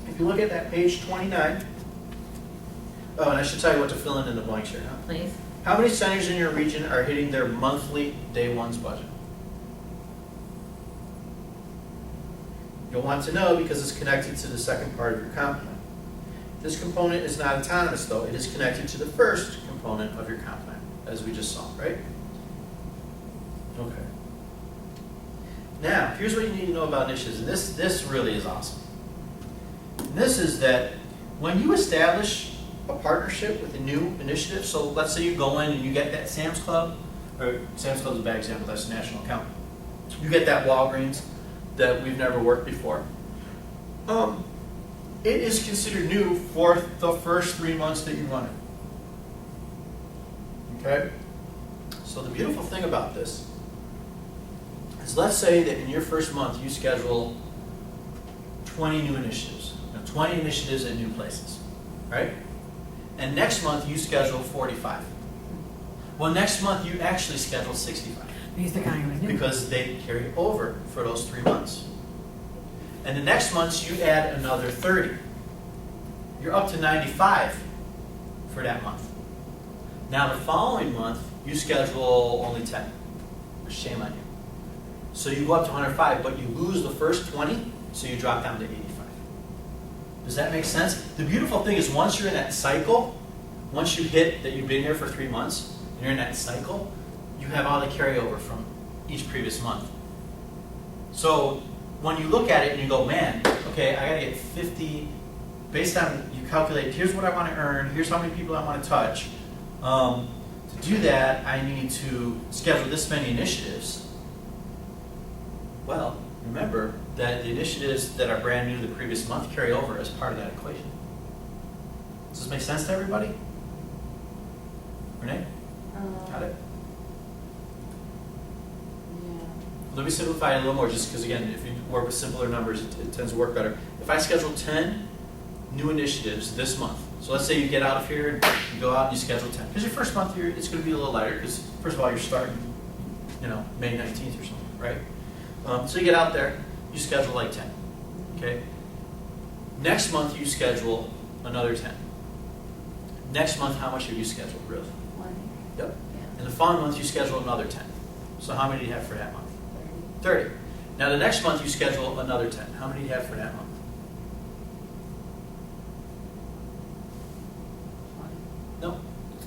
[SPEAKER 1] If you look at that page 29, oh, and I should tell you what to fill in the blanks here now.
[SPEAKER 2] Please.
[SPEAKER 1] How many centers in your region are hitting their monthly day one's budget? You'll want to know because it's connected to the second part of your comp plan. This component is not autonomous though. It is connected to the first component of your comp plan, as we just saw, right? Okay. Now, here's what you need to know about initiatives, and this really is awesome. And this is that when you establish a partnership with a new initiative, so let's say you go in and you get that Sam's Club, or Sam's Club's a bad example, that's a national account. You get that Walgreens that we've never worked before. It is considered new for the first 3 months that you run it. Okay? So the beautiful thing about this is, let's say that in your first month you schedule 20 new initiatives. 20 initiatives at new places, right? And next month you schedule 45. Well, next month you actually schedule 65 because they carry over for those 3 months. And the next month you add another 30. You're up to 95 for that month. Now the following month you schedule only 10. Shame on you. So you go up to 105, but you lose the first 20, so you drop down to 85. Does that make sense? The beautiful thing is once you're in that cycle, once you hit that you've been here for 3 months, and you're in that cycle, you have all the carryover from each previous month. So when you look at it and you go, man, okay, I gotta get 50, based on, you calculate, here's what I wanna earn, here's how many people I wanna touch. To do that, I need to schedule this many initiatives. Well, remember that the initiatives that are brand new the previous month carry over as part of that equation. Does this make sense to everybody? Renee? Got it?
[SPEAKER 4] Yeah.
[SPEAKER 1] Let me simplify it a little more, just because, again, if you work with simpler numbers, it tends to work better. If I schedule 10 new initiatives this month, so let's say you get out of here and you go out and you schedule 10. Because your first month, it's going to be a little lighter, because first of all, you're starting. May 19th or something, right? So you get out there, you schedule like 10, okay? Next month, you schedule another 10. Next month, how much have you scheduled, really?
[SPEAKER 4] 20,
[SPEAKER 1] Yep.
[SPEAKER 4] yeah,
[SPEAKER 1] And the following month, you schedule another 10. So how many do you have for that month? 30. Now, the next month, you schedule another 10. How many do you have for that month?
[SPEAKER 4] 20.
[SPEAKER 1] No,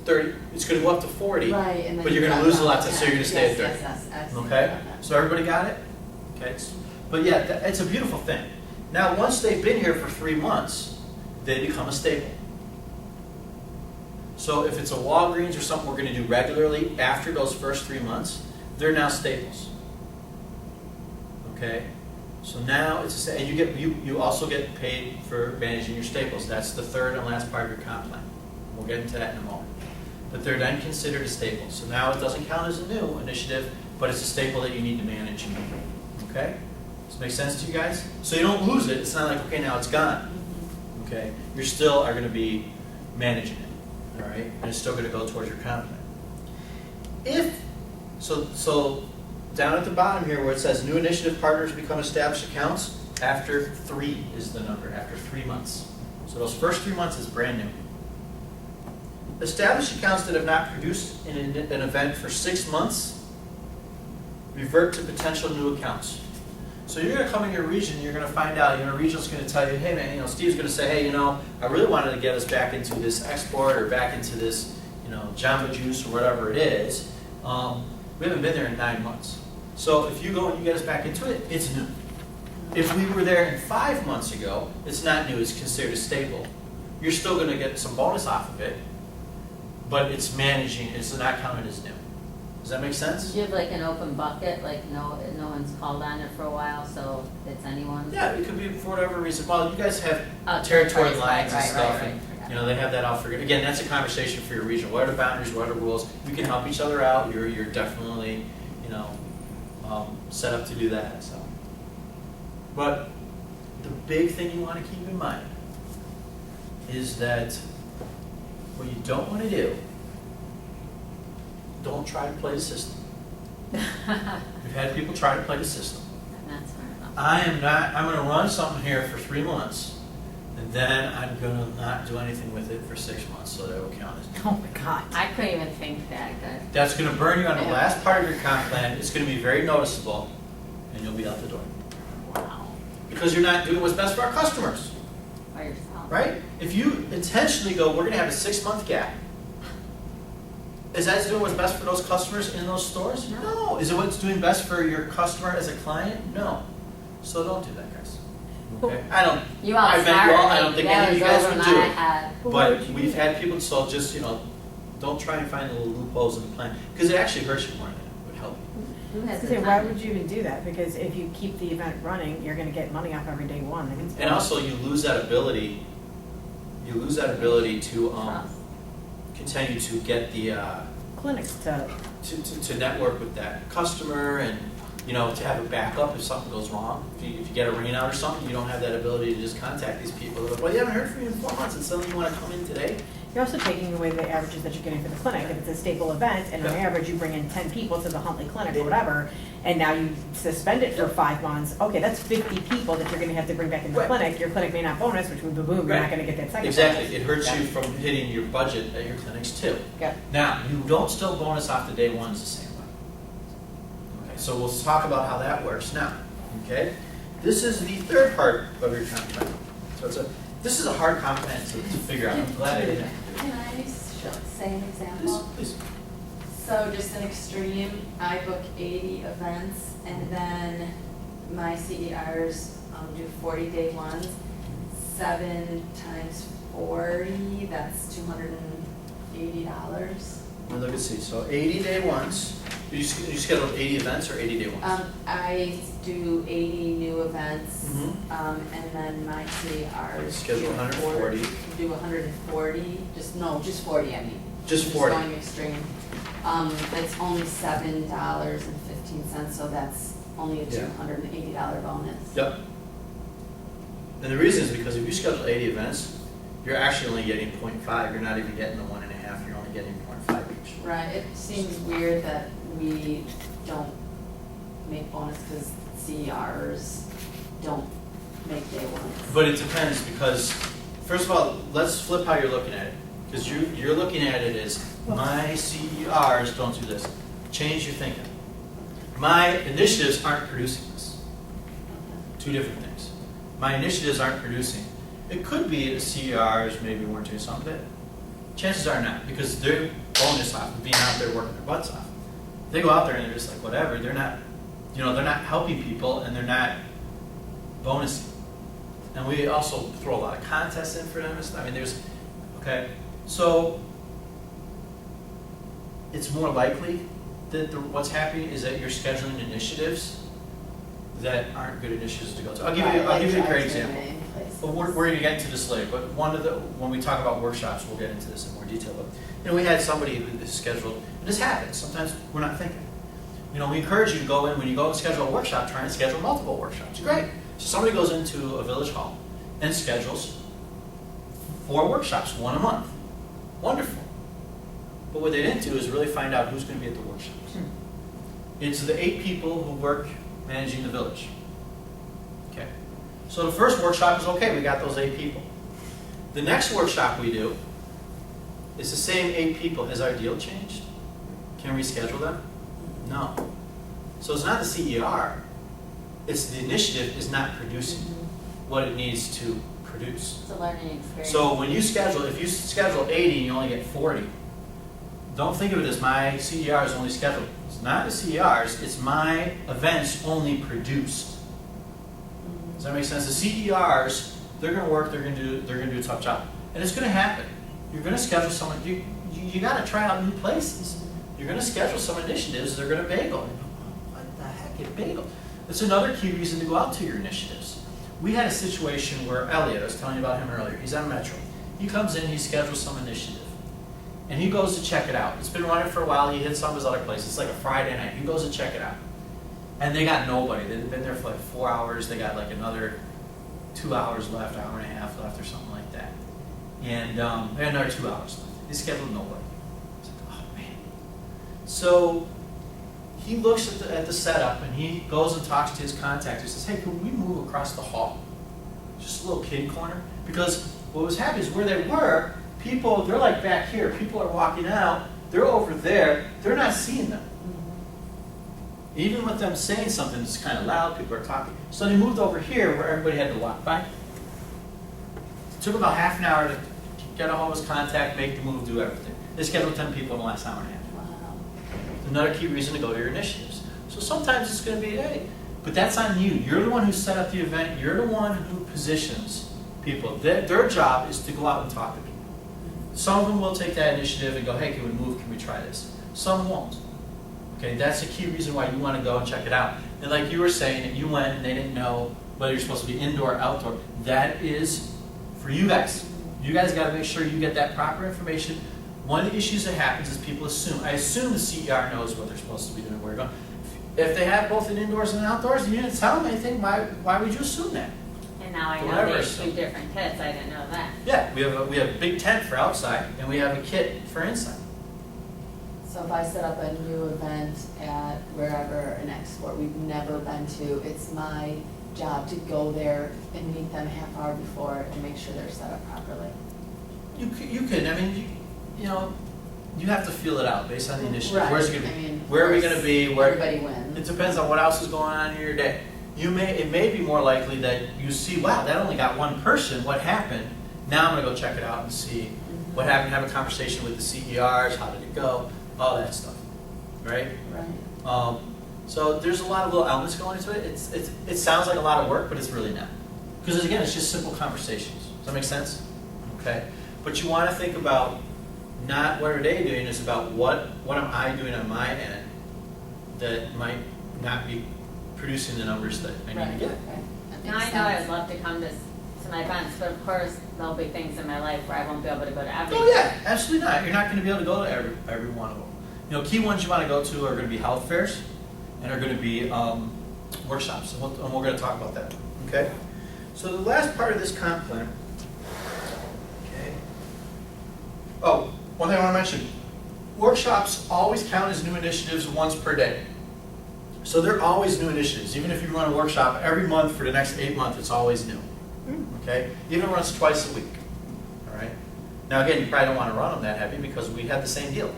[SPEAKER 1] 30. It's going to go up to 40.
[SPEAKER 4] Right, and then
[SPEAKER 1] but you're
[SPEAKER 4] you
[SPEAKER 1] going to
[SPEAKER 4] drop
[SPEAKER 1] lose a lot,
[SPEAKER 4] down.
[SPEAKER 1] so you're going to stay at 30.
[SPEAKER 4] Yes, I see
[SPEAKER 1] Okay?
[SPEAKER 4] that.
[SPEAKER 1] So everybody got it? Okay. But yeah, it's a beautiful thing. Now, once they've been here for 3 months, they become a staple. So if it's a Walgreens or something we're going to do regularly after those first 3 months, they're now staples. Okay? So now it's and you also get paid for managing your staples. That's the third and last part of your comp plan. We'll get into that in a moment. But they're then considered a staple. So now it doesn't count as a new initiative, but it's a staple that you need to manage. Okay? Does this make sense to you guys? So you don't lose it. It's not like, okay, now it's gone. Okay? You still are going to be managing it. All right? And it's still going to go towards your comp plan. So down at the bottom here where it says new initiative partners become established accounts, after 3 is the number, after 3 months. So those first 3 months is brand new. Established accounts that have not produced an event for 6 months revert to potential new accounts. So you're going to come in your region, you're going to find out, regional's going to tell you, hey man, Steve's going to say, hey, I really wanted to get us back into this export or back into this, Jamba Juice or whatever it is. We haven't been there in 9 months. So if you go and you get us back into it, it's new. If we were there 5 months ago, it's not new, it's considered a staple. You're still going to get some bonus off of it, but it's managing, it's not counted as new. Does that make sense?
[SPEAKER 2] Do you have like an open bucket, like no one's called on it for a while, so it's anyone's?
[SPEAKER 1] Yeah, it could be for whatever reason. Well, you guys have
[SPEAKER 2] Oh,
[SPEAKER 1] territory
[SPEAKER 2] right,
[SPEAKER 1] lines and
[SPEAKER 2] right,
[SPEAKER 1] stuff,
[SPEAKER 2] right,
[SPEAKER 1] and
[SPEAKER 2] right.
[SPEAKER 1] they have that out for. Again, that's a conversation for your region. What are the boundaries? What are the rules? You can help each other out. You're definitely, set up to do that. So, but the big thing you want to keep in mind is that what you don't want to do. Don't try to play the system. We've had people try to play the system.
[SPEAKER 2] That's fair enough.
[SPEAKER 1] I'm going to run something here for 3 months, and then I'm going to not do anything with it for 6 months, so that will count as.
[SPEAKER 3] Oh my God.
[SPEAKER 2] I couldn't even think that good.
[SPEAKER 1] That's going to burn you on the
[SPEAKER 2] Yeah.
[SPEAKER 1] last part of your comp plan. It's going to be very noticeable, and you'll be out the door.
[SPEAKER 2] Wow.
[SPEAKER 1] Because you're not doing what's best for our customers,
[SPEAKER 2] By yourself.
[SPEAKER 1] right? If you intentionally go, we're going to have a 6-month gap. Is that doing what's best for those customers in those stores? No. Is it what's doing best for your customer as a client? No. So don't do that, guys. Okay?
[SPEAKER 2] You all
[SPEAKER 1] I bet
[SPEAKER 2] started.
[SPEAKER 1] you all, I don't think any of you guys would do it.
[SPEAKER 2] Head.
[SPEAKER 1] But we've had people, so just, don't try and find the little loopholes in the plan, because it actually hurts you more than it would help you.
[SPEAKER 2] Who
[SPEAKER 3] I
[SPEAKER 2] has
[SPEAKER 3] was
[SPEAKER 2] the
[SPEAKER 3] gonna say, why
[SPEAKER 2] time?
[SPEAKER 3] would you even do that? Because if you keep the event running, you're gonna get money off every day one. Like, it's-
[SPEAKER 1] And also, you lose that ability to
[SPEAKER 2] Trust.
[SPEAKER 1] continue to get the,
[SPEAKER 3] clinics to,
[SPEAKER 1] to network with that customer and, to have a backup if something goes wrong. If you get a rain out or something, you don't have that ability to just contact these people. They're like, well, you haven't heard from me in 4 months, and suddenly you want to come in today?
[SPEAKER 3] you're also taking away the averages that you're getting for the clinic. If it's a staple event, and on
[SPEAKER 1] Yeah.
[SPEAKER 3] average, you bring in 10 people to the Huntley Clinic or whatever, and now you suspend it for 5 months, okay, that's 50 people that you're gonna have to bring back in the
[SPEAKER 1] Right.
[SPEAKER 3] clinic. Your clinic may not bonus, which would boom, you're
[SPEAKER 1] Right.
[SPEAKER 3] not gonna get that second
[SPEAKER 1] Exactly.
[SPEAKER 3] bonus.
[SPEAKER 1] It hurts
[SPEAKER 3] Yeah.
[SPEAKER 1] you from hitting your budget at your clinics too.
[SPEAKER 3] Yep.
[SPEAKER 1] Now, you don't still bonus off the day ones the same way. Okay, so we'll talk about how that works now. Okay? This is the third part of your comp plan. So this is a hard comp plan to figure out. I'm glad I did it.
[SPEAKER 4] Can I say an example?
[SPEAKER 1] Please.
[SPEAKER 4] So just an extreme, I book 80 events and then my CERs do 40-day ones. 7 times 40, that's $280.
[SPEAKER 1] Now look and see. So 80-day ones. You scheduled 80 events or 80-day ones?
[SPEAKER 4] I do 80 new events,
[SPEAKER 1] Mhm.
[SPEAKER 4] and then my CERs.
[SPEAKER 1] Schedule
[SPEAKER 4] do
[SPEAKER 1] 140.
[SPEAKER 4] Do 140, just 40, I mean.
[SPEAKER 1] Just 40.
[SPEAKER 4] Just going extreme. It's only $7.15, so that's only a
[SPEAKER 1] Yeah.
[SPEAKER 4] $280 bonus.
[SPEAKER 1] Yep. And the reason is because if you schedule 80 events, you're actually only getting 0.5. You're not even getting the 1.5. You're only getting 0.5 each.
[SPEAKER 4] Right, it seems weird that we don't make bonus because CERs don't make day ones.
[SPEAKER 1] But it depends, because, first of all, let's flip how you're looking at it. Because you're looking at it as, my CERs don't do this. Change your thinking. My initiatives aren't producing this. Two different things. My initiatives aren't producing. It could be the CERs maybe weren't doing something, but chances are not, because they're bonus off of being out there working their butts off. They go out there and they're just like, whatever, they're not, they're not helping people, and they're not bonusing. And we also throw a lot of contests in for them and stuff. I mean, okay, so it's more likely that what's happening is that you're scheduling initiatives that aren't good initiatives to go to. I'll give you a great example. But we're going to get into this later. But when we talk about workshops, we'll get into this in more detail. But we had somebody who is scheduled, and this happens. Sometimes we're not thinking. We encourage you to go in when you go and schedule a workshop. Try and schedule multiple workshops. Great. So somebody goes into a village hall and schedules 4 workshops, 1 a month. Wonderful. But what they didn't do is really find out who's going to be at the workshops. It's the 8 people who work managing the village. Okay. So the first workshop is okay, we got those 8 people. The next workshop we do is the same 8 people. Has our deal changed? Can we schedule them? No. So it's not the CER, it's the initiative is not producing what it needs to produce.
[SPEAKER 2] It's a learning experience.
[SPEAKER 1] So when you schedule, if you schedule 80 and you only get 40, don't think of it as my CERs only scheduled. It's not the CERs, it's my events only produced. Does that make sense? The CERs, they're going to work, they're going to do a tough job. And it's going to happen. You're going to schedule someone, you got to try out new places. You're going to schedule some initiatives, they're going to bagel. What the heck, it bagel? That's another key reason to go out to your initiatives. We had a situation where Elliot, I was telling you about him earlier, he's on Metro. He comes in, he schedules some initiative. And he goes to check it out. It's been running for a while, he hit some of his other places. It's like a Friday night. He goes to check it out. And they got nobody. They've been there for like 4 hours. They got like another 2 hours left, hour and a half left or something like that. And they had another 2 hours left. They scheduled nobody. It's like, oh man. So he looks at the setup and he goes and talks to his contact. He says, hey, can we move across the hall? Just a little kid corner. Because what was happening is where they were, people, they're like back here. People are walking out. They're over there. They're not seeing them. Even with them saying something that's kind of loud, people are talking. So they moved over here where everybody had to walk by. It took about half an hour to get a hold of his contact, make the move, do everything. They scheduled 10 people in the last hour and a half.
[SPEAKER 4] Wow.
[SPEAKER 1] Another key reason to go to your initiatives. So sometimes it's going to be, hey, but that's on you. You're the one who set up the event. You're the one who positions people. Their job is to go out and talk to people. Some of them will take that initiative and go, hey, can we move? Can we try this? Some won't. Okay, that's a key reason why you want to go and check it out. And like you were saying, if you went and they didn't know whether you're supposed to be indoor or outdoor, that is for you guys. You guys got to make sure you get that proper information. One of the issues that happens is people assume. I assume the CER knows what they're supposed to be doing, where you're going. If they have both an indoors and an outdoors, and you didn't tell them anything, why would you assume that?
[SPEAKER 2] And now I know
[SPEAKER 1] Whatever,
[SPEAKER 2] they
[SPEAKER 1] so-
[SPEAKER 2] do different kits, I didn't know that.
[SPEAKER 1] Yeah, we have a big tent for outside, and we have a kit for inside.
[SPEAKER 4] So if I set up a new event at wherever, an export we've never been to, it's my job to go there and meet them half hour before and make sure they're set up properly.
[SPEAKER 1] You could. I mean, you have to feel it out based on the initiative.
[SPEAKER 4] Right.
[SPEAKER 1] Where's it going to
[SPEAKER 4] I
[SPEAKER 1] be?
[SPEAKER 4] mean,
[SPEAKER 1] Where are we going to be? Where
[SPEAKER 4] everybody wins.
[SPEAKER 1] It depends on what else is going on in your day. It may be more likely that you see, wow, that only got one person. What happened? Now I'm going to go check it out and see what happened. Have a conversation with the CERs. How did it go? All that stuff, right?
[SPEAKER 4] Right.
[SPEAKER 1] So there's a lot of little elements going into it. It sounds like a lot of work, but it's really not. Because again, it's just simple conversations. Does that make sense? Okay. But you want to think about not what are they doing, it's about what am I doing on my end that might not be producing the numbers that I need
[SPEAKER 4] Right.
[SPEAKER 1] to get.
[SPEAKER 4] Right. That
[SPEAKER 2] Now I
[SPEAKER 4] makes
[SPEAKER 2] know
[SPEAKER 4] sense.
[SPEAKER 2] I'd love to come to my events, but of course, there'll be things in my life where I won't be able to go to every.
[SPEAKER 1] Oh yeah, absolutely not. You're not going to be able to go to every one of them. Key ones you want to go to are going to be health fairs and are going to be workshops, and we're going to talk about that. Okay. So the last part of this comp plan. Okay. Oh, one thing I want to mention: workshops always count as new initiatives once per day. So there are always new initiatives. Even if you run a workshop every month for the next 8 months, it's always new. Okay? Even runs twice a week. All right? Now again, you probably don't want to run them that heavy because we had the same deal.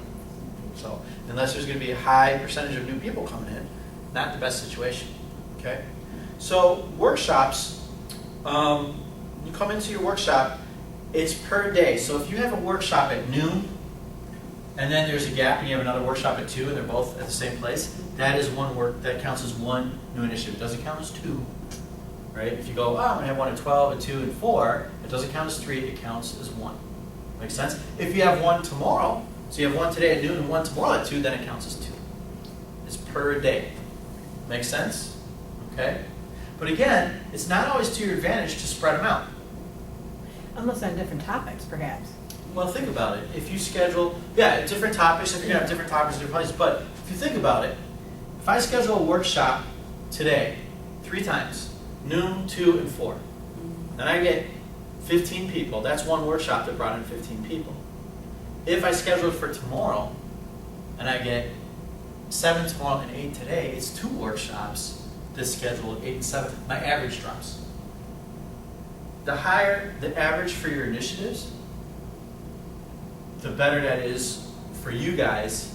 [SPEAKER 1] So unless there's going to be a high percentage of new people coming in, not the best situation. Okay? So workshops, you come into your workshop, it's per day. So if you have a workshop at noon, and then there's a gap and you have another workshop at 2 and they're both at the same place, that is that counts as one new initiative. It doesn't count as 2. Right? If you go, I'm going to have one at 12, at 2, and 4, it doesn't count as 3, it counts as 1. Make sense? If you have one tomorrow, so you have one today at noon and one tomorrow at 2, then it counts as 2. It's per day. Make sense? Okay? But again, it's not always to your advantage to spread them out.
[SPEAKER 3] Unless on different topics, perhaps.
[SPEAKER 1] Well, think about it. If you schedule, different topics, if you're going to have different topics in different places, but if you think about it, if I schedule a workshop today, 3 times, noon, 2, and 4, then I get 15 people. That's one workshop that brought in 15 people. If I schedule it for tomorrow, and I get 7 tomorrow and 8 today, it's 2 workshops this schedule, 8 and 7. My average drops. The higher the average for your initiatives, the better that is for you guys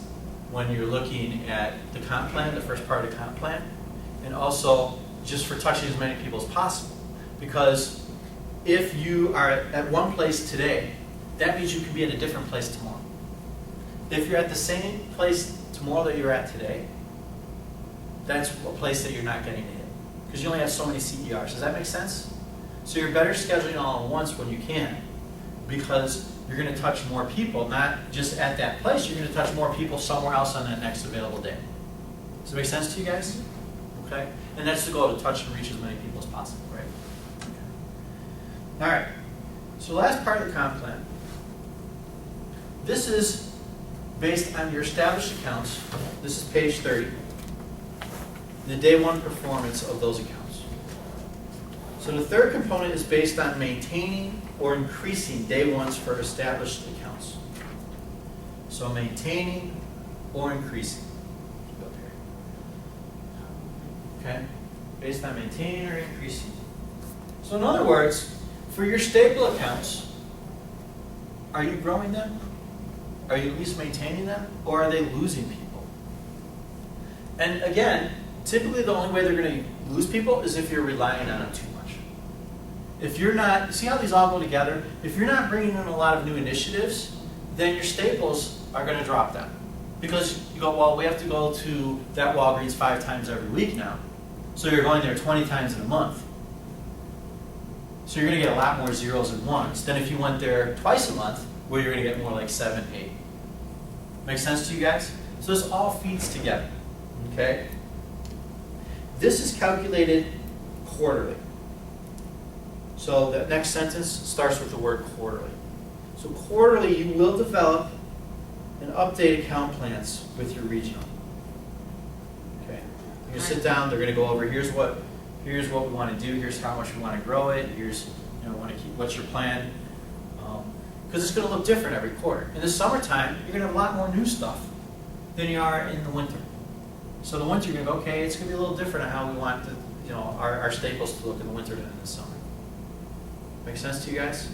[SPEAKER 1] when you're looking at the comp plan, the first part of the comp plan, and also just for touching as many people as possible. Because if you are at one place today, that means you can be at a different place tomorrow. If you're at the same place tomorrow that you're at today, that's a place that you're not getting to hit. Because you only have so many CERs. Does that make sense? So you're better scheduling all at once when you can, because you're going to touch more people, not just at that place, you're going to touch more people somewhere else on that next available day. Does it make sense to you guys? Okay? And that's the goal, to touch and reach as many people as possible, right? Okay. All right. So last part of the comp plan. This is based on your established accounts. This is page 30. The day 1 performance of those accounts. So the third component is based on maintaining or increasing day 1s for established accounts. So maintaining or increasing. Okay? Based on maintaining or increasing. So in other words, for your stable accounts, are you growing them? Are you at least maintaining them? Or are they losing people? And again, typically the only way they're going to lose people is if you're relying on them too much. If you're not, see how these all go together? If you're not bringing in a lot of new initiatives, then your staples are going to drop down. Because you go, well, we have to go to that Walgreens 5 times every week now. So you're going there 20 times in a month. So you're going to get a lot more 0s and 1s than if you went there twice a month, where you're going to get more like 7, 8. Make sense to you guys? So this all feeds together. Okay? This is calculated quarterly. So that next sentence starts with the word quarterly. So quarterly, you will develop and update account plans with your regional. Okay. You're going to sit down. They're going to go over. Here's what we want to do. Here's how much we want to grow it. Here's want to keep. What's your plan? Because it's going to look different every quarter. In the summertime, you're going to have a lot more new stuff than you are in the winter. So the winter, you're going to go, okay, it's going to be a little different on how we want our staples to look in the winter than in the summer. Make sense to you guys?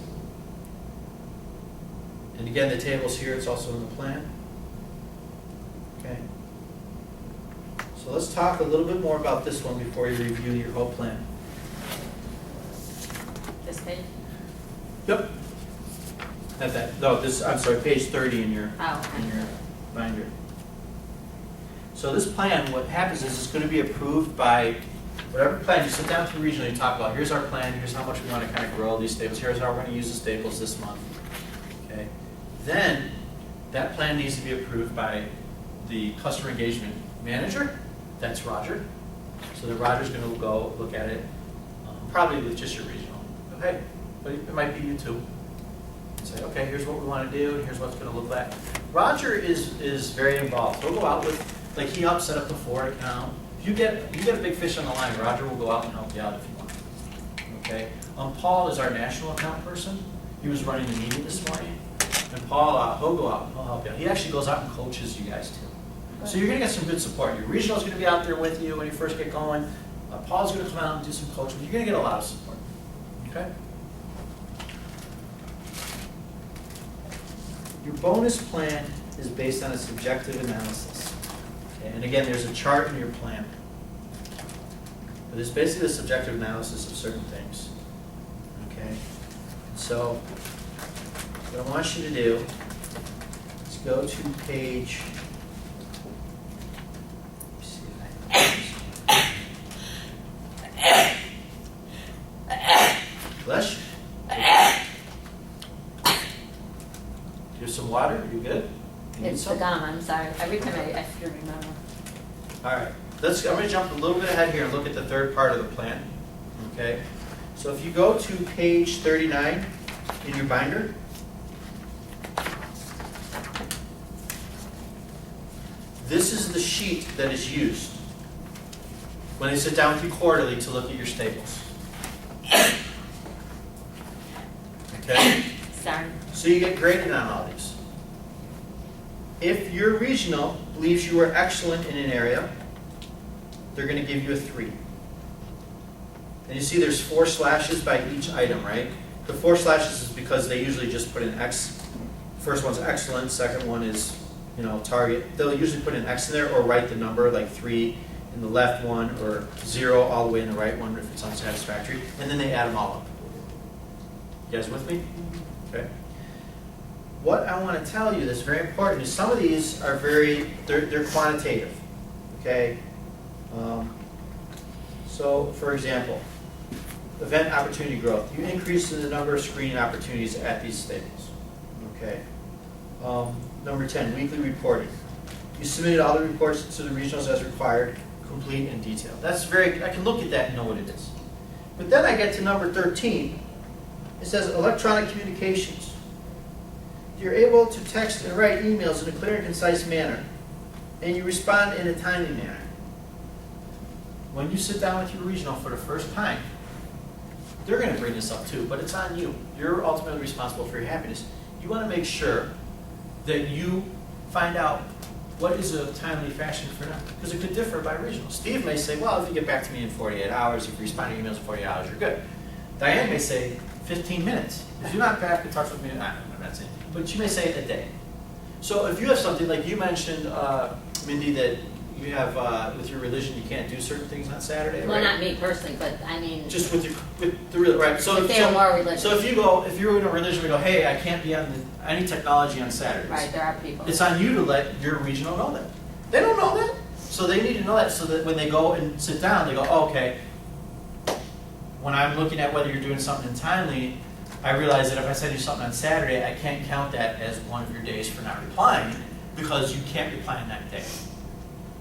[SPEAKER 1] And again, the table's here. It's also in the plan. Okay. So let's talk a little bit more about this one before you review your whole plan.
[SPEAKER 2] This page?
[SPEAKER 1] Yep. Not that. No, this. I'm sorry. Page 30 in your
[SPEAKER 2] Okay.
[SPEAKER 1] in your binder. So this plan, what happens is it's going to be approved by whatever plan you sit down to the regional. You talk about. Here's our plan. Here's how much we want to kind of grow these staples. Here's how we're going to use the staples this month. Okay. Then that plan needs to be approved by the customer engagement manager. That's Roger. So then Roger's going to go look at it, probably with just your regional. Okay, but it might be you too. Say, okay, here's what we want to do, and here's what it's going to look like. Roger is very involved. He'll go out with, like he helps set up the Ford account. If you get a big fish on the line, Roger will go out and help you out if you want. Okay. Paul is our national account person. He was running the meeting this morning, and Paul, he'll go out and he'll help you out. He actually goes out and coaches you guys too. So you're gonna get some good support. Your regional's gonna be out there with you when you first get going. Paul's gonna come out and do some coaching. You're gonna get a lot of support, okay? Your bonus plan is based on a subjective analysis. Okay? And again, there's a chart in your plan. But it's basically a subjective analysis of certain things. Okay? So, what I want you to do is go to page. Let me see if I can- Bless you. Do you have some water? Are you good? You need
[SPEAKER 2] It's the
[SPEAKER 1] some?
[SPEAKER 2] gum, I'm sorry. Every time I have to remember.
[SPEAKER 1] All right, I'm gonna jump a little bit ahead here and look at the third part of the plan, okay? So if you go to page 39 in your binder, this is the sheet that is used when they sit down with you quarterly to look at your staples. Okay?
[SPEAKER 2] Sorry.
[SPEAKER 1] So you get graded on all these. If your regional believes you are excellent in an area, they're going to give you a 3. And you see there's 4 slashes by each item, right? The 4 slashes is because they usually just put an X. First one's excellent, second one is, target. They'll usually put an X in there or write the number, like 3 in the left one or 0 all the way in the right one if it's unsatisfactory. And then they add them all up. You guys with me? Okay. What I want to tell you that's very important is some of these are they're quantitative, okay? So, for example, event opportunity growth. You increase in the number of screening opportunities at these staples, okay? Number 10, weekly reporting. You submitted all the reports to the regionals as required, complete and detailed. I can look at that and know what it is. But then I get to number 13. It says electronic communications. You're able to text and write emails in a clear and concise manner, and you respond in a timely manner. When you sit down with your regional for the first time, they're going to bring this up too, but it's on you. You're ultimately responsible for your happiness. You want to make sure that you find out what is a timely fashion for them, because it could differ by regional. Steve may say, well, if you get back to me in 48 hours, if you respond to emails in 48 hours, you're good. Diane may say 15 minutes. If you're not back in touch with me, I'm not saying, but you may say a day. So if you have something, like you mentioned, Mindy, that you have, with your religion, you can't do certain things on Saturday,
[SPEAKER 2] Well,
[SPEAKER 1] right?
[SPEAKER 2] not me personally, but I mean,
[SPEAKER 1] Just with the real, right? So
[SPEAKER 2] if they are more religious.
[SPEAKER 1] So if you're in a religion, we go, hey, I can't be on any technology on Saturdays.
[SPEAKER 2] Right, there are people.
[SPEAKER 1] It's on you to let your regional know that. They don't know that. So they need to know that so that when they go and sit down, they go, oh, okay, when I'm looking at whether you're doing something timely, I realize that if I send you something on Saturday, I can't count that as one of your days for not replying because you can't reply on that day.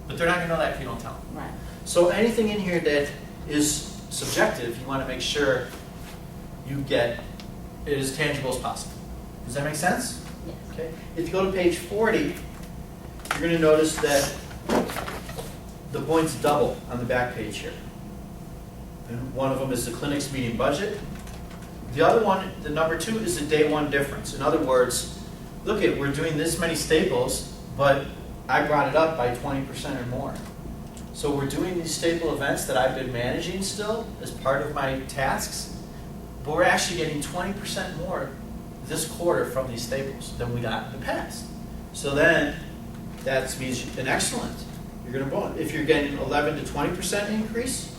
[SPEAKER 1] But they're not going to know that if you don't tell them.
[SPEAKER 2] Right.
[SPEAKER 1] So anything in here that is subjective, you want to make sure you get it as tangible as possible. Does that make sense?
[SPEAKER 2] Yes.
[SPEAKER 1] Okay. If you go to page 40, you're going to notice that the points double on the back page here. And one of them is the clinic's meeting budget. The other one, the number 2, is the day 1 difference. In other words, look at, we're doing this many staples, but I brought it up by 20% or more. So we're doing these staple events that I've been managing still as part of my tasks, but we're actually getting 20% more this quarter from these staples than we got in the past. So then that means an excellent. You're going to bonus. If you're getting 11 to 20% increase,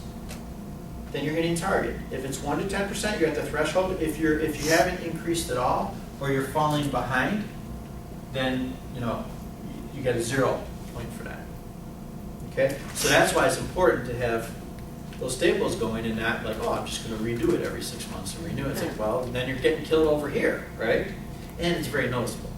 [SPEAKER 1] then you're hitting target. If it's 1 to 10%, you're at the threshold. If you haven't increased at all or you're falling behind, then you get a 0 point for that. Okay? So that's why it's important to have those staples going and not like, oh, I'm just going to redo it every 6 months and renew it. It's like, well, then you're getting killed over here, right? And it's very noticeable.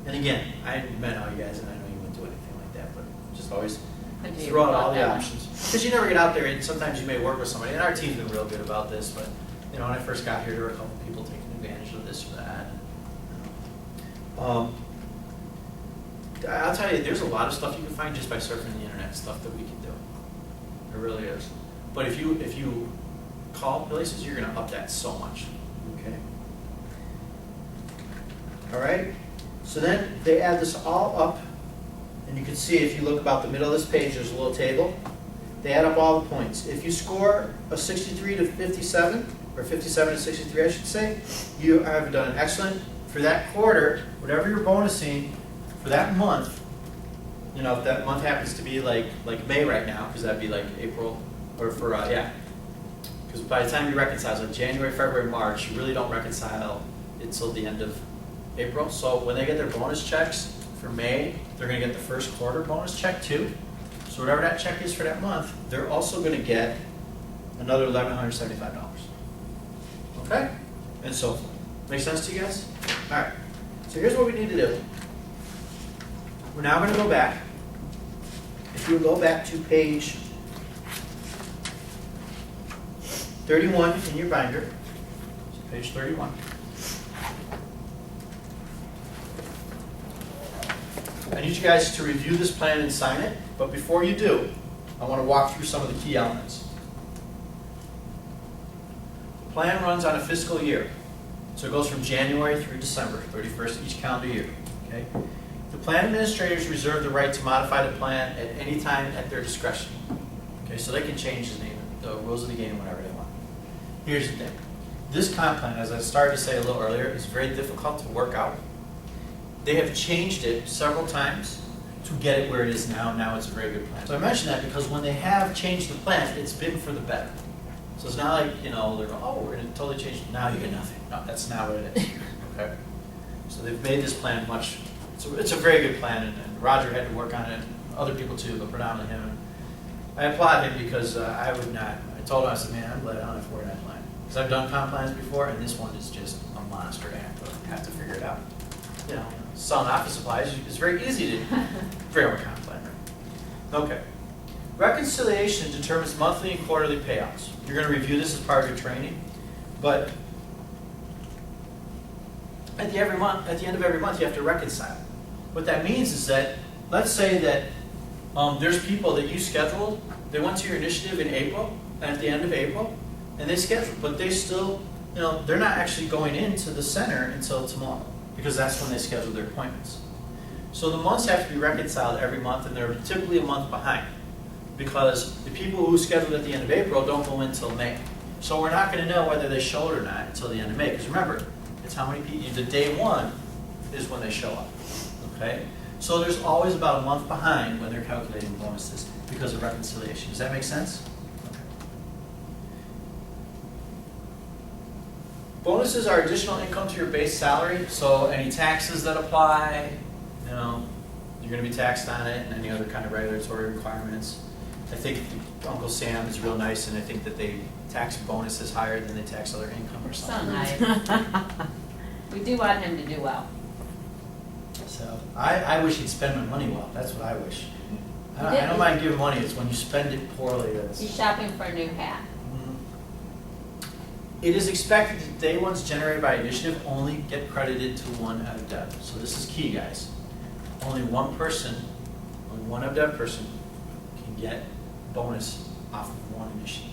[SPEAKER 1] And again, I met all you guys and I know you wouldn't do anything like that, but just always
[SPEAKER 2] Couldn't do
[SPEAKER 1] throw out all the
[SPEAKER 2] that way.
[SPEAKER 1] options. Because you never get out there and sometimes you may work with somebody, and our team's been real good about this, but when I first got here, there were a couple people taking advantage of this or that. I'll tell you, there's a lot of stuff you can find just by surfing the internet, stuff that we can do. It really is. But if you call places, you're going to up that so much. Okay. All right. So then they add this all up And you can see, if you look about the middle of this page, there's a little table. They add up all the points. If you score a 63 to 57, or 57 to 63, I should say, you have done excellent. For that quarter, whatever you're bonusing for that month, you know, if that month happens to be like May right now, because that'd be like April, or for, because by the time you reconcile, so January, February, March, you really don't reconcile until the end of April. So when they get their bonus checks for May, they're going to get the first quarter bonus check too. So whatever that check is for that month, they're also going to get another $1,175. Okay? And so forth. Make sense to you guys? All right. So here's what we need to do. We're now going to go back. If you go back to page 31 in your binder, so page 31. I need you guys to review this plan and sign it, but before you do, I want to walk through some of the key elements. The plan runs on a fiscal year, so it goes from January through December 31st each calendar year. Okay? The plan administrators reserve the right to modify the plan at any time at their discretion. Okay, so they can change the rules of the game whenever they want. Here's the thing. This comp plan, as I started to say a little earlier, is very difficult to work out. They have changed it several times to get it where it is now. Now it's a very good plan. So I mention that because when they have changed the plan, it's been for the better. So it's not like, you know, they're going, oh, we're going to totally change it. Now you get nothing. No, that's not what it is. Okay? So they've made this plan much, it's a very good plan, and Roger had to work on it, and other people too, but predominantly him. I applaud him because I would not, I told him, I said, man, I'm glad I don't have to work on that plan. Because I've done comp plans before, and this one is just a monster, and I have to figure it out. You know, selling office supplies, it's very easy to figure out a comp plan. Okay. Reconciliation determines monthly and quarterly payouts. You're going to review this as part of your training, but at the end of every month, you have to reconcile. What that means is that, let's say that there's people that you scheduled, they went to your initiative in April, and at the end of April, and they scheduled, but they still, you know, they're not actually going into the center until tomorrow, because that's when they scheduled their appointments. So the months have to be reconciled every month, and they're typically a month behind, because the people who scheduled at the end of April don't go in until May. So we're not going to know whether they showed or not until the end of May, because remember, it's how many people, the day one is when they show up, okay? So there's always about a month behind when they're calculating bonuses because of reconciliation. Does that make sense? Okay. Bonuses are additional income to your base salary, so any taxes that apply, you know, you're going to be taxed on it, and any other kind of regulatory requirements. I think Uncle Sam is real nice, and I think that they tax bonuses higher than they tax other income or
[SPEAKER 2] So
[SPEAKER 1] something.
[SPEAKER 2] nice. We do want him to do well.
[SPEAKER 1] So I wish he'd spend my money well. That's what I wish.
[SPEAKER 2] He
[SPEAKER 1] I
[SPEAKER 2] did.
[SPEAKER 1] don't mind giving money. It's when you spend it poorly that's.
[SPEAKER 2] He's shopping for a new hat.
[SPEAKER 1] Mhm. It is expected that day ones generated by initiative only get credited to one EvDev. So this is key, guys. Only one EvDev person can get bonus off of one initiative.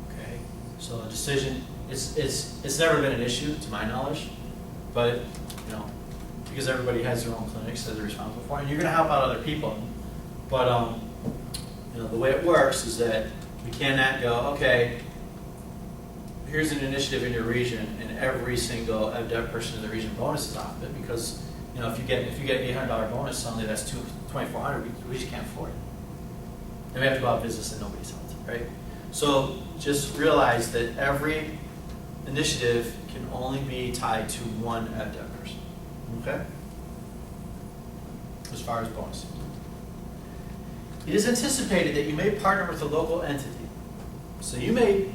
[SPEAKER 1] Okay, so a decision, it's never been an issue to my knowledge, but you know, because everybody has their own clinics that they're responsible for, and you're going to help out other people. But you know, the way it works is that we cannot go, okay, here's an initiative in your region, and every single EvDev person in the region bonuses off it, because you know, if you get an $800 bonus, suddenly that's $2,400. We just can't afford it. And we have to go out of business and nobody's helped, right? So just realize that every initiative can only be tied to one EvDev person, okay? As far as bonus. It is anticipated that you may partner with a local entity. So you may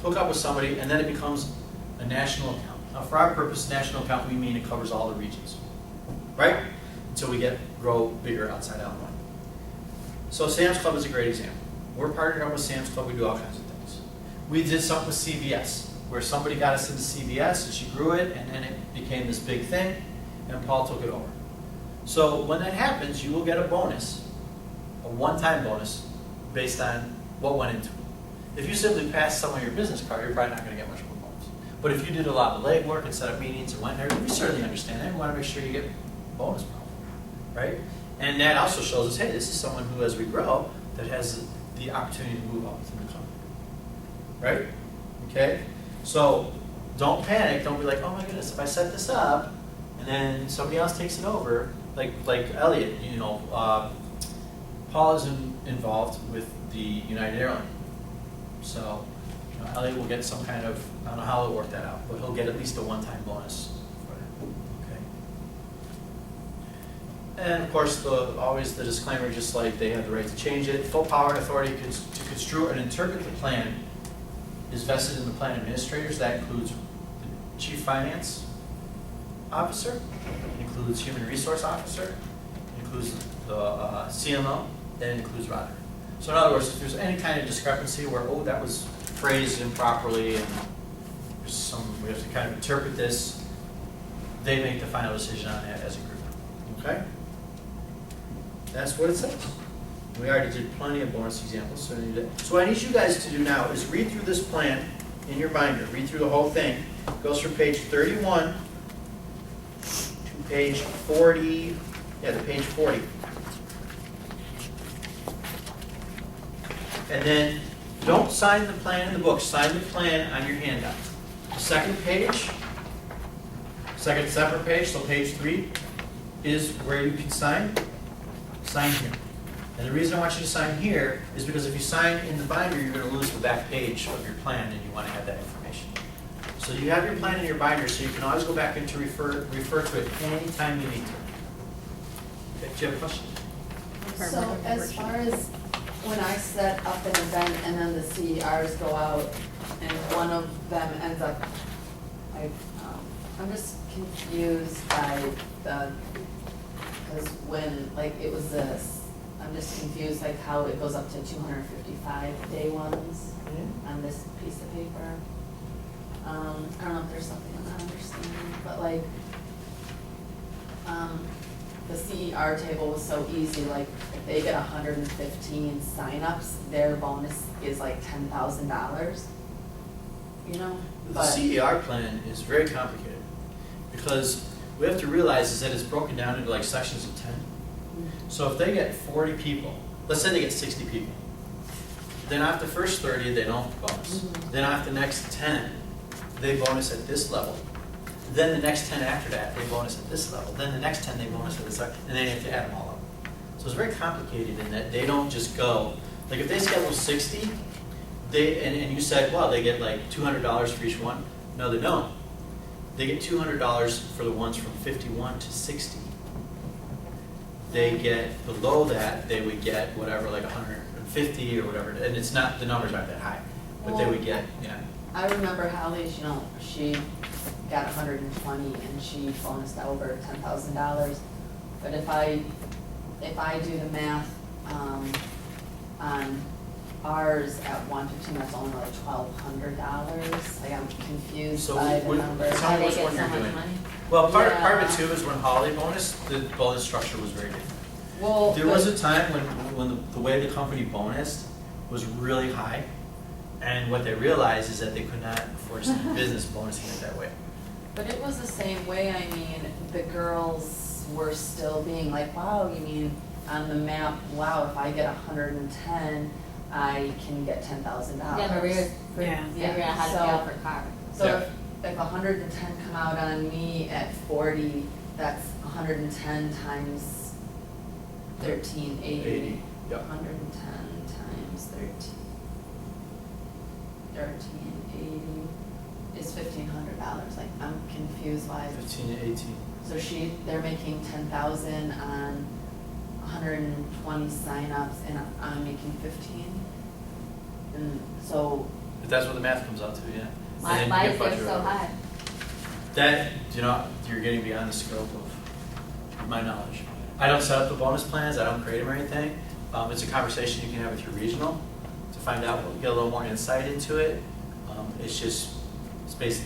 [SPEAKER 1] hook up with somebody and then it becomes a national account. Now for our purpose, national account, we mean it covers all the regions, right? Until we grow bigger outside Illinois. So Sam's Club is a great example. We're partnered up with Sam's Club, we do all kinds of things. We did something with CVS, where somebody got us into CVS and she grew it, and then it became this big thing, and Paul took it over. So when that happens, you will get a bonus, a one-time bonus, based on what went into it. If you simply pass someone your business card, you're probably not going to get much more bonus. But if you did a lot of legwork and set up meetings and went there, we certainly understand that. We want to make sure you get bonus probably. right? And that also shows us, hey, this is someone who, as we grow, that has the opportunity to move up within the company, right? Okay? So don't panic. Don't be like, oh my goodness, if I set this up and then somebody else takes it over, like Elliot, you know, Paul is involved with the United Airlines. So you know, Elliot will get some kind of, I don't know how he'll work that out, but he'll get at least a one-time bonus for that. Okay. And of course, always the disclaimer, just like they have the right to change it. Full power and authority to construe and interpret the plan is vested in the plan administrators. That includes the chief finance officer, includes human resource officer, includes the CMO, and includes Roger. So in other words, if there's any kind of discrepancy where, oh, that was phrased improperly and we have to kind of interpret this, they make the final decision on that as a group. Okay? That's what it says. We already did plenty of bonus examples. So what I need you guys to do now is read through this plan in your binder. Read through the whole thing. It goes from page 31 to page 40. Yeah, to page 40. And then don't sign the plan in the book. Sign the plan on your handout. The second page, second separate page, so page 3, is where you can sign. Sign here. And the reason I want you to sign here is because if you sign in the binder, you're going to lose the back page of your plan, and you want to have that information. So you have your plan in your binder, so you can always go back and to refer to it anytime you need to. Okay, do you have a question?
[SPEAKER 4] So as far as when I set up an event and then the CERs go out and one of them ends up, I'm just confused by because when, like, it was this, I'm just confused, like, how it goes up to 255 day ones on this piece of paper. I don't know if there's something I'm not understanding, but like, the CER table was so easy, like, if they get 115 signups, their bonus is like $10,000, you know?
[SPEAKER 1] The
[SPEAKER 4] But
[SPEAKER 1] CER plan is very complicated because we have to realize is that it's broken down into like sections of 10. So if they get 40 people, let's say they get 60 people, then after the first 30 they don't bonus.
[SPEAKER 4] Mhm.
[SPEAKER 1] Then after the next 10, they bonus at this level. Then the next 10 after that, they bonus at this level. Then the next 10 they bonus at this level, and then you have to add them all up. So it's very complicated in that they don't just go, like if they schedule 60, and you said, well, they get like $200 for each one. No, they don't. They get $200 for the ones from 51 to 60. They get below that, they would get whatever, like 150 or whatever, and it's not, the numbers aren't that high, but they would get, yeah.
[SPEAKER 4] I remember Hallie's, you know, she got 120 and she bonused over $10,000. But if I do the math on ours at 115, that's only like $1,200. Like, I'm confused
[SPEAKER 1] So
[SPEAKER 4] by the
[SPEAKER 1] what-
[SPEAKER 4] numbers.
[SPEAKER 1] tell
[SPEAKER 2] How
[SPEAKER 1] me
[SPEAKER 2] they
[SPEAKER 1] which
[SPEAKER 2] get
[SPEAKER 1] one
[SPEAKER 2] so
[SPEAKER 1] you're
[SPEAKER 2] much
[SPEAKER 1] doing.
[SPEAKER 2] money?
[SPEAKER 1] Well, part of
[SPEAKER 4] Yeah.
[SPEAKER 1] it too is when holiday bonus, the bonus structure was very different.
[SPEAKER 4] Well,
[SPEAKER 1] There was a time when the way the company bonused was really high, and what they realized is that they could not afford to do business bonusing it that way.
[SPEAKER 4] But it was the same way. I mean, the girls were still being like, wow, you mean on the map, wow, if I get 110, I can get $10,000.
[SPEAKER 2] Yeah, Maria's
[SPEAKER 3] Yeah.
[SPEAKER 2] figuring out how to pay off her car.
[SPEAKER 4] So
[SPEAKER 1] Yeah.
[SPEAKER 4] if 110 come out on me at 40, that's 110 times 1380.
[SPEAKER 1] 80, yep.
[SPEAKER 4] 110 times 1380 is $1,500. Like, I'm confused why.
[SPEAKER 1] 15 to 18.
[SPEAKER 4] So they're making 10,000 on 120 signups, and I'm making 15. And so,
[SPEAKER 1] But that's what the math comes out to, yeah. And
[SPEAKER 2] Why,
[SPEAKER 1] then you
[SPEAKER 2] why
[SPEAKER 1] get
[SPEAKER 2] is theirs
[SPEAKER 1] budget
[SPEAKER 2] so
[SPEAKER 1] over.
[SPEAKER 2] high?
[SPEAKER 1] That, you're getting beyond the scope of my knowledge. I don't set up the bonus plans, I don't create them or anything. It's a conversation you can have with your regional to find out, get a little more insight into it. It's based,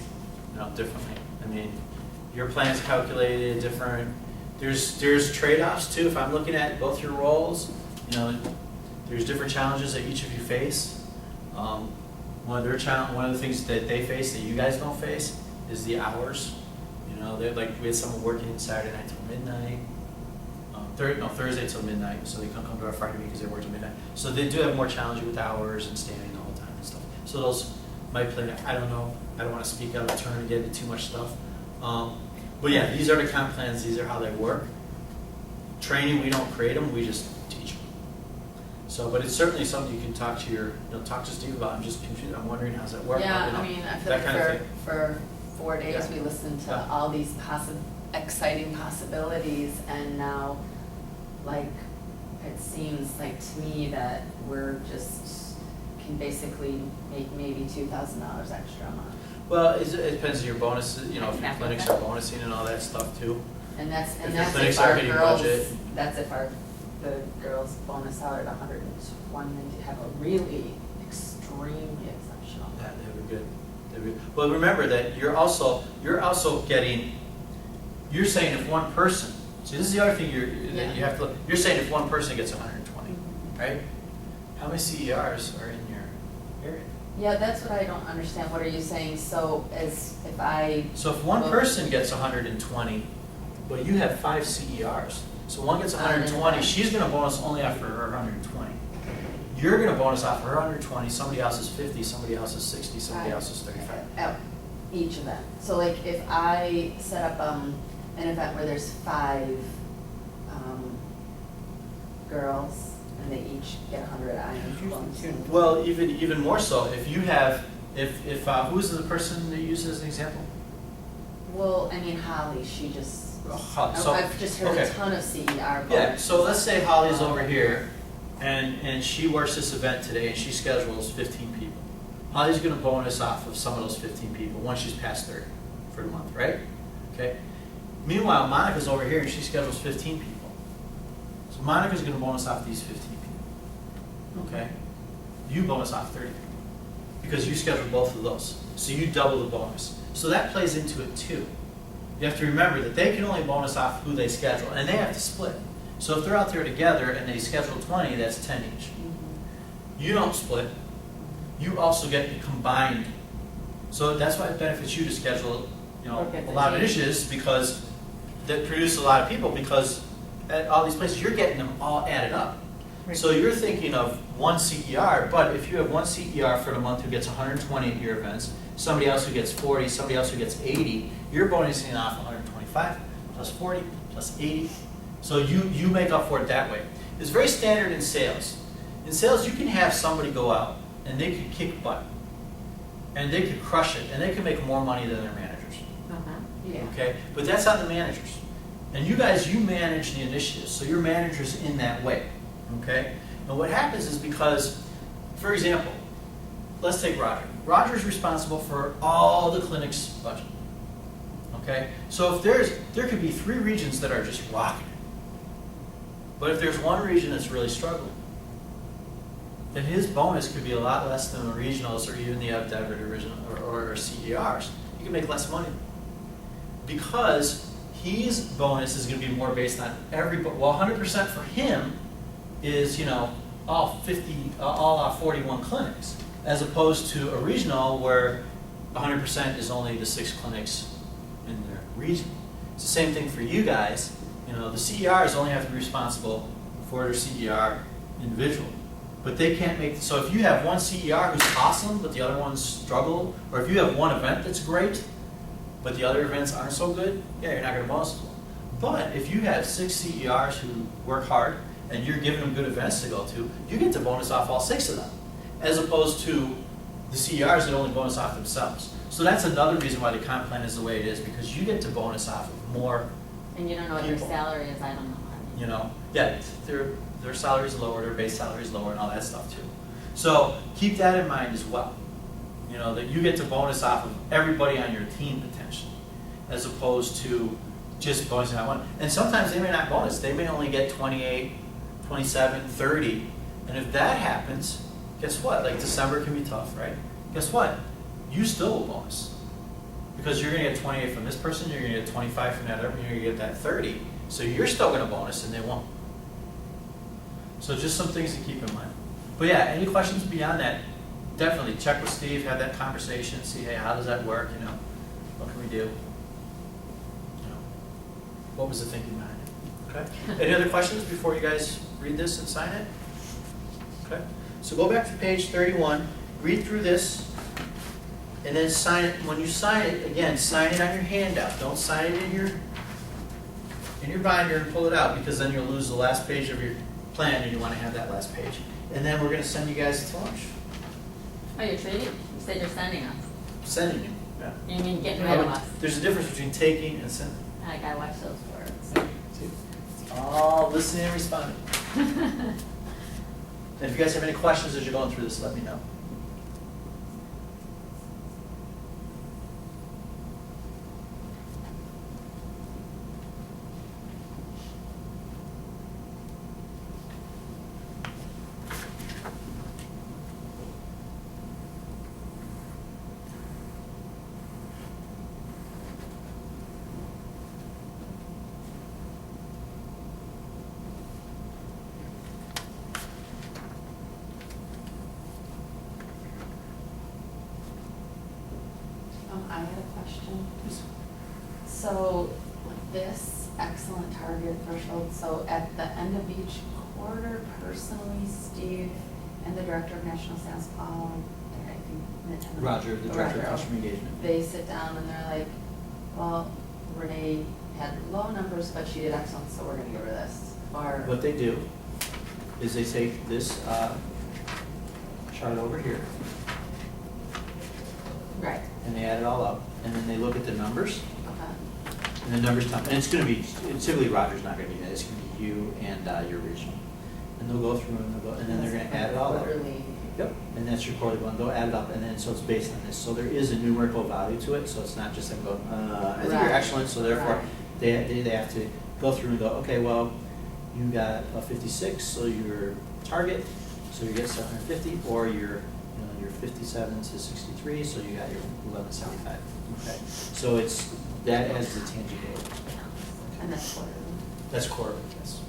[SPEAKER 1] differently. I mean, your plan's calculated different. There's trade-offs too. If I'm looking at both your roles, there's different challenges that each of you face. One of the things that they face that you guys don't face is the hours. They're like, we had someone working Saturday night till midnight. Thursday till midnight, so they can't come to our Friday because they work till midnight. So they do have more challenging with hours and standing the whole time and stuff. So those might play, I don't know, I don't want to speak out of turn and get into too much stuff. But yeah, these are the comp plans, these are how they work. Training, we don't create them, we just teach them. So, but it's certainly something you can talk to talk to Steve about. I'm just confused, I'm wondering how's that work?
[SPEAKER 4] Yeah,
[SPEAKER 1] You know,
[SPEAKER 4] I mean, I feel
[SPEAKER 1] that
[SPEAKER 4] like
[SPEAKER 1] kind of thing.
[SPEAKER 4] for 4 days,
[SPEAKER 1] Yeah.
[SPEAKER 4] we listened to
[SPEAKER 1] Yeah.
[SPEAKER 4] all these exciting possibilities, and now, like, it seems like to me that we're just, can basically make maybe $2,000 extra a month.
[SPEAKER 1] Well, it depends on your bonuses, you know, if your
[SPEAKER 2] Yeah.
[SPEAKER 1] clinics are bonusing and all that stuff too.
[SPEAKER 4] And that's,
[SPEAKER 1] If
[SPEAKER 4] and
[SPEAKER 1] your
[SPEAKER 4] that's
[SPEAKER 1] clinics
[SPEAKER 4] if
[SPEAKER 1] are
[SPEAKER 4] our
[SPEAKER 1] hitting
[SPEAKER 4] girls,
[SPEAKER 1] budget.
[SPEAKER 4] that's if the girls bonus out at 120 and have a really extremely exceptional.
[SPEAKER 1] Yeah, they were good. They were, well, remember that you're also getting, you're saying if one person, see, this is the other thing that you have to look, you're saying if one person gets 120, right? How many CERs are in your area?
[SPEAKER 4] Yeah, that's what I don't understand. What are you saying? So as if I,
[SPEAKER 1] So if one person gets 120, but you have 5 CERs, so one gets 120, she's gonna bonus only after her 120. You're gonna bonus off her 120, somebody else is 50, somebody else is 60, somebody else is 35.
[SPEAKER 4] at each event. So like if I set up an event where there's 5 girls and they each get 100 items.
[SPEAKER 1] Well, even more so, if you have, who's the person that you use as an example?
[SPEAKER 4] Well, I mean Holly, she just,
[SPEAKER 1] So,
[SPEAKER 4] I've just heard a
[SPEAKER 1] okay.
[SPEAKER 4] ton of CER
[SPEAKER 1] Yeah,
[SPEAKER 4] bonuses.
[SPEAKER 1] so let's say Holly's over here, and she works this event today, and she schedules 15 people. Holly's gonna bonus off of some of those 15 people, once she's past 30 for the month, right? Okay? Meanwhile, Monica's over here, and she schedules 15 people. So Monica's gonna bonus off these 15 people, okay? You bonus off 30 people, because you scheduled both of those. So you double the bonus. So that plays into it too. You have to remember that they can only bonus off who they schedule, and they have to split. So if they're out there together and they schedule 20, that's 10 each. You don't split. You also get the combined. So that's why it benefits you to schedule,
[SPEAKER 4] Okay,
[SPEAKER 1] a lot of
[SPEAKER 4] the
[SPEAKER 1] initiatives, because that produce a lot of people, because at all these places, you're getting them all added up.
[SPEAKER 3] Right.
[SPEAKER 1] So you're thinking of one CER, but if you have one CER for the month who gets 120 at your events, somebody else who gets 40, somebody else who gets 80, you're bonusing off 125 plus 40 plus 80. So you make up for it that way. It's very standard in sales. In sales, you can have somebody go out and they could kick butt, and they could crush it, and they could make more money than their managers.
[SPEAKER 4] Yeah.
[SPEAKER 1] Okay, but that's not the managers. And you guys, you manage the initiatives, so you're managers in that way. Okay, and what happens is because, for example, let's take Roger. Roger's responsible for all the clinic's budget. Okay, so if there could be 3 regions that are just rocking it, but if there's one region that's really struggling, then his bonus could be a lot less than the regionals or even the FDEV or CERs. You can make less money. Because his bonus is going to be more based on everybody. Well, 100% for him is, all 41 clinics, as opposed to a regional where 100% is only the 6 clinics in their region. It's the same thing for you guys. The CERs only have to be responsible for their CER individually. But they can't make, so if you have one CER who's awesome, but the other ones struggle, or if you have one event that's great, but the other events aren't so good, yeah, you're not going to bonus them. But if you have 6 CERs who work hard, and you're giving them good events to go to, you get to bonus off all 6 of them, as opposed to the CERs that only bonus off themselves. So that's another reason why the comp plan is the way it is, because you get to bonus off of more.
[SPEAKER 2] And you don't know what their
[SPEAKER 1] People.
[SPEAKER 2] salary is, I don't know.
[SPEAKER 1] Yeah, their salary's lower, their base salary's lower, and all that stuff too. So keep that in mind as well. That you get to bonus off of everybody on your team potentially, as opposed to just bonusing that one. And sometimes they may not bonus, they may only get 28, 27, 30, and if that happens, guess what? Like December can be tough, right? Guess what? You still will bonus. Because you're going to get 28 from this person, you're going to get 25 from that other, and you're going to get that 30. So you're still going to bonus and they won't. So just some things to keep in mind. But yeah, any questions beyond that, definitely check with Steve, have that conversation, see, hey, how does that work? What can we do? What was the thinking behind it? Okay. Any other questions before you guys read this and sign it? Okay. So go back to page 31, read through this, and then sign it. When you sign it, again, sign it on your handout. Don't sign it in your binder and pull it out, because then you'll lose the last page of your plan, and you want to have that last page. And then we're going to send you guys to lunch.
[SPEAKER 2] Oh, you're treating, you said you're sending us.
[SPEAKER 1] Sending you. Yeah.
[SPEAKER 2] You mean getting rid of us?
[SPEAKER 1] There's a difference between taking and sending.
[SPEAKER 2] I gotta watch those words.
[SPEAKER 1] See? It's all listening and responding. And if you guys have any questions as you're going through this, let me know.
[SPEAKER 4] I had a question. So this excellent target threshold, so at the end of each quarter, personally, Steve and the director of national sales, Paul, I think.
[SPEAKER 1] Roger, the director of
[SPEAKER 4] Roger,
[SPEAKER 1] customer engagement.
[SPEAKER 4] They sit down and they're like, well, Renee had low numbers, but she did excellent, so we're gonna give her this. Or,
[SPEAKER 1] What they do is they take this chart over here,
[SPEAKER 4] right,
[SPEAKER 1] and they add it all up, and then they look at the numbers,
[SPEAKER 4] okay,
[SPEAKER 1] and the numbers come, and it's gonna be, typically Roger's not gonna be that, it's gonna be you and your regional. And they'll go through and then they're gonna add it all up.
[SPEAKER 4] quarterly.
[SPEAKER 1] Yep, and that's your quarterly one, they'll add it up, and then, so it's based on this, so there is a numerical value to it, so it's not just them going, I think you're
[SPEAKER 4] Right.
[SPEAKER 1] excellent, so therefore,
[SPEAKER 4] Right.
[SPEAKER 1] they have to go through and go, okay, well, you got a 56, so your target, so you get 750, or your 57 to 63, so you got your 1175, okay? So it's, that adds the tangibility.
[SPEAKER 4] And that's quarterly.
[SPEAKER 1] That's quarterly, yes.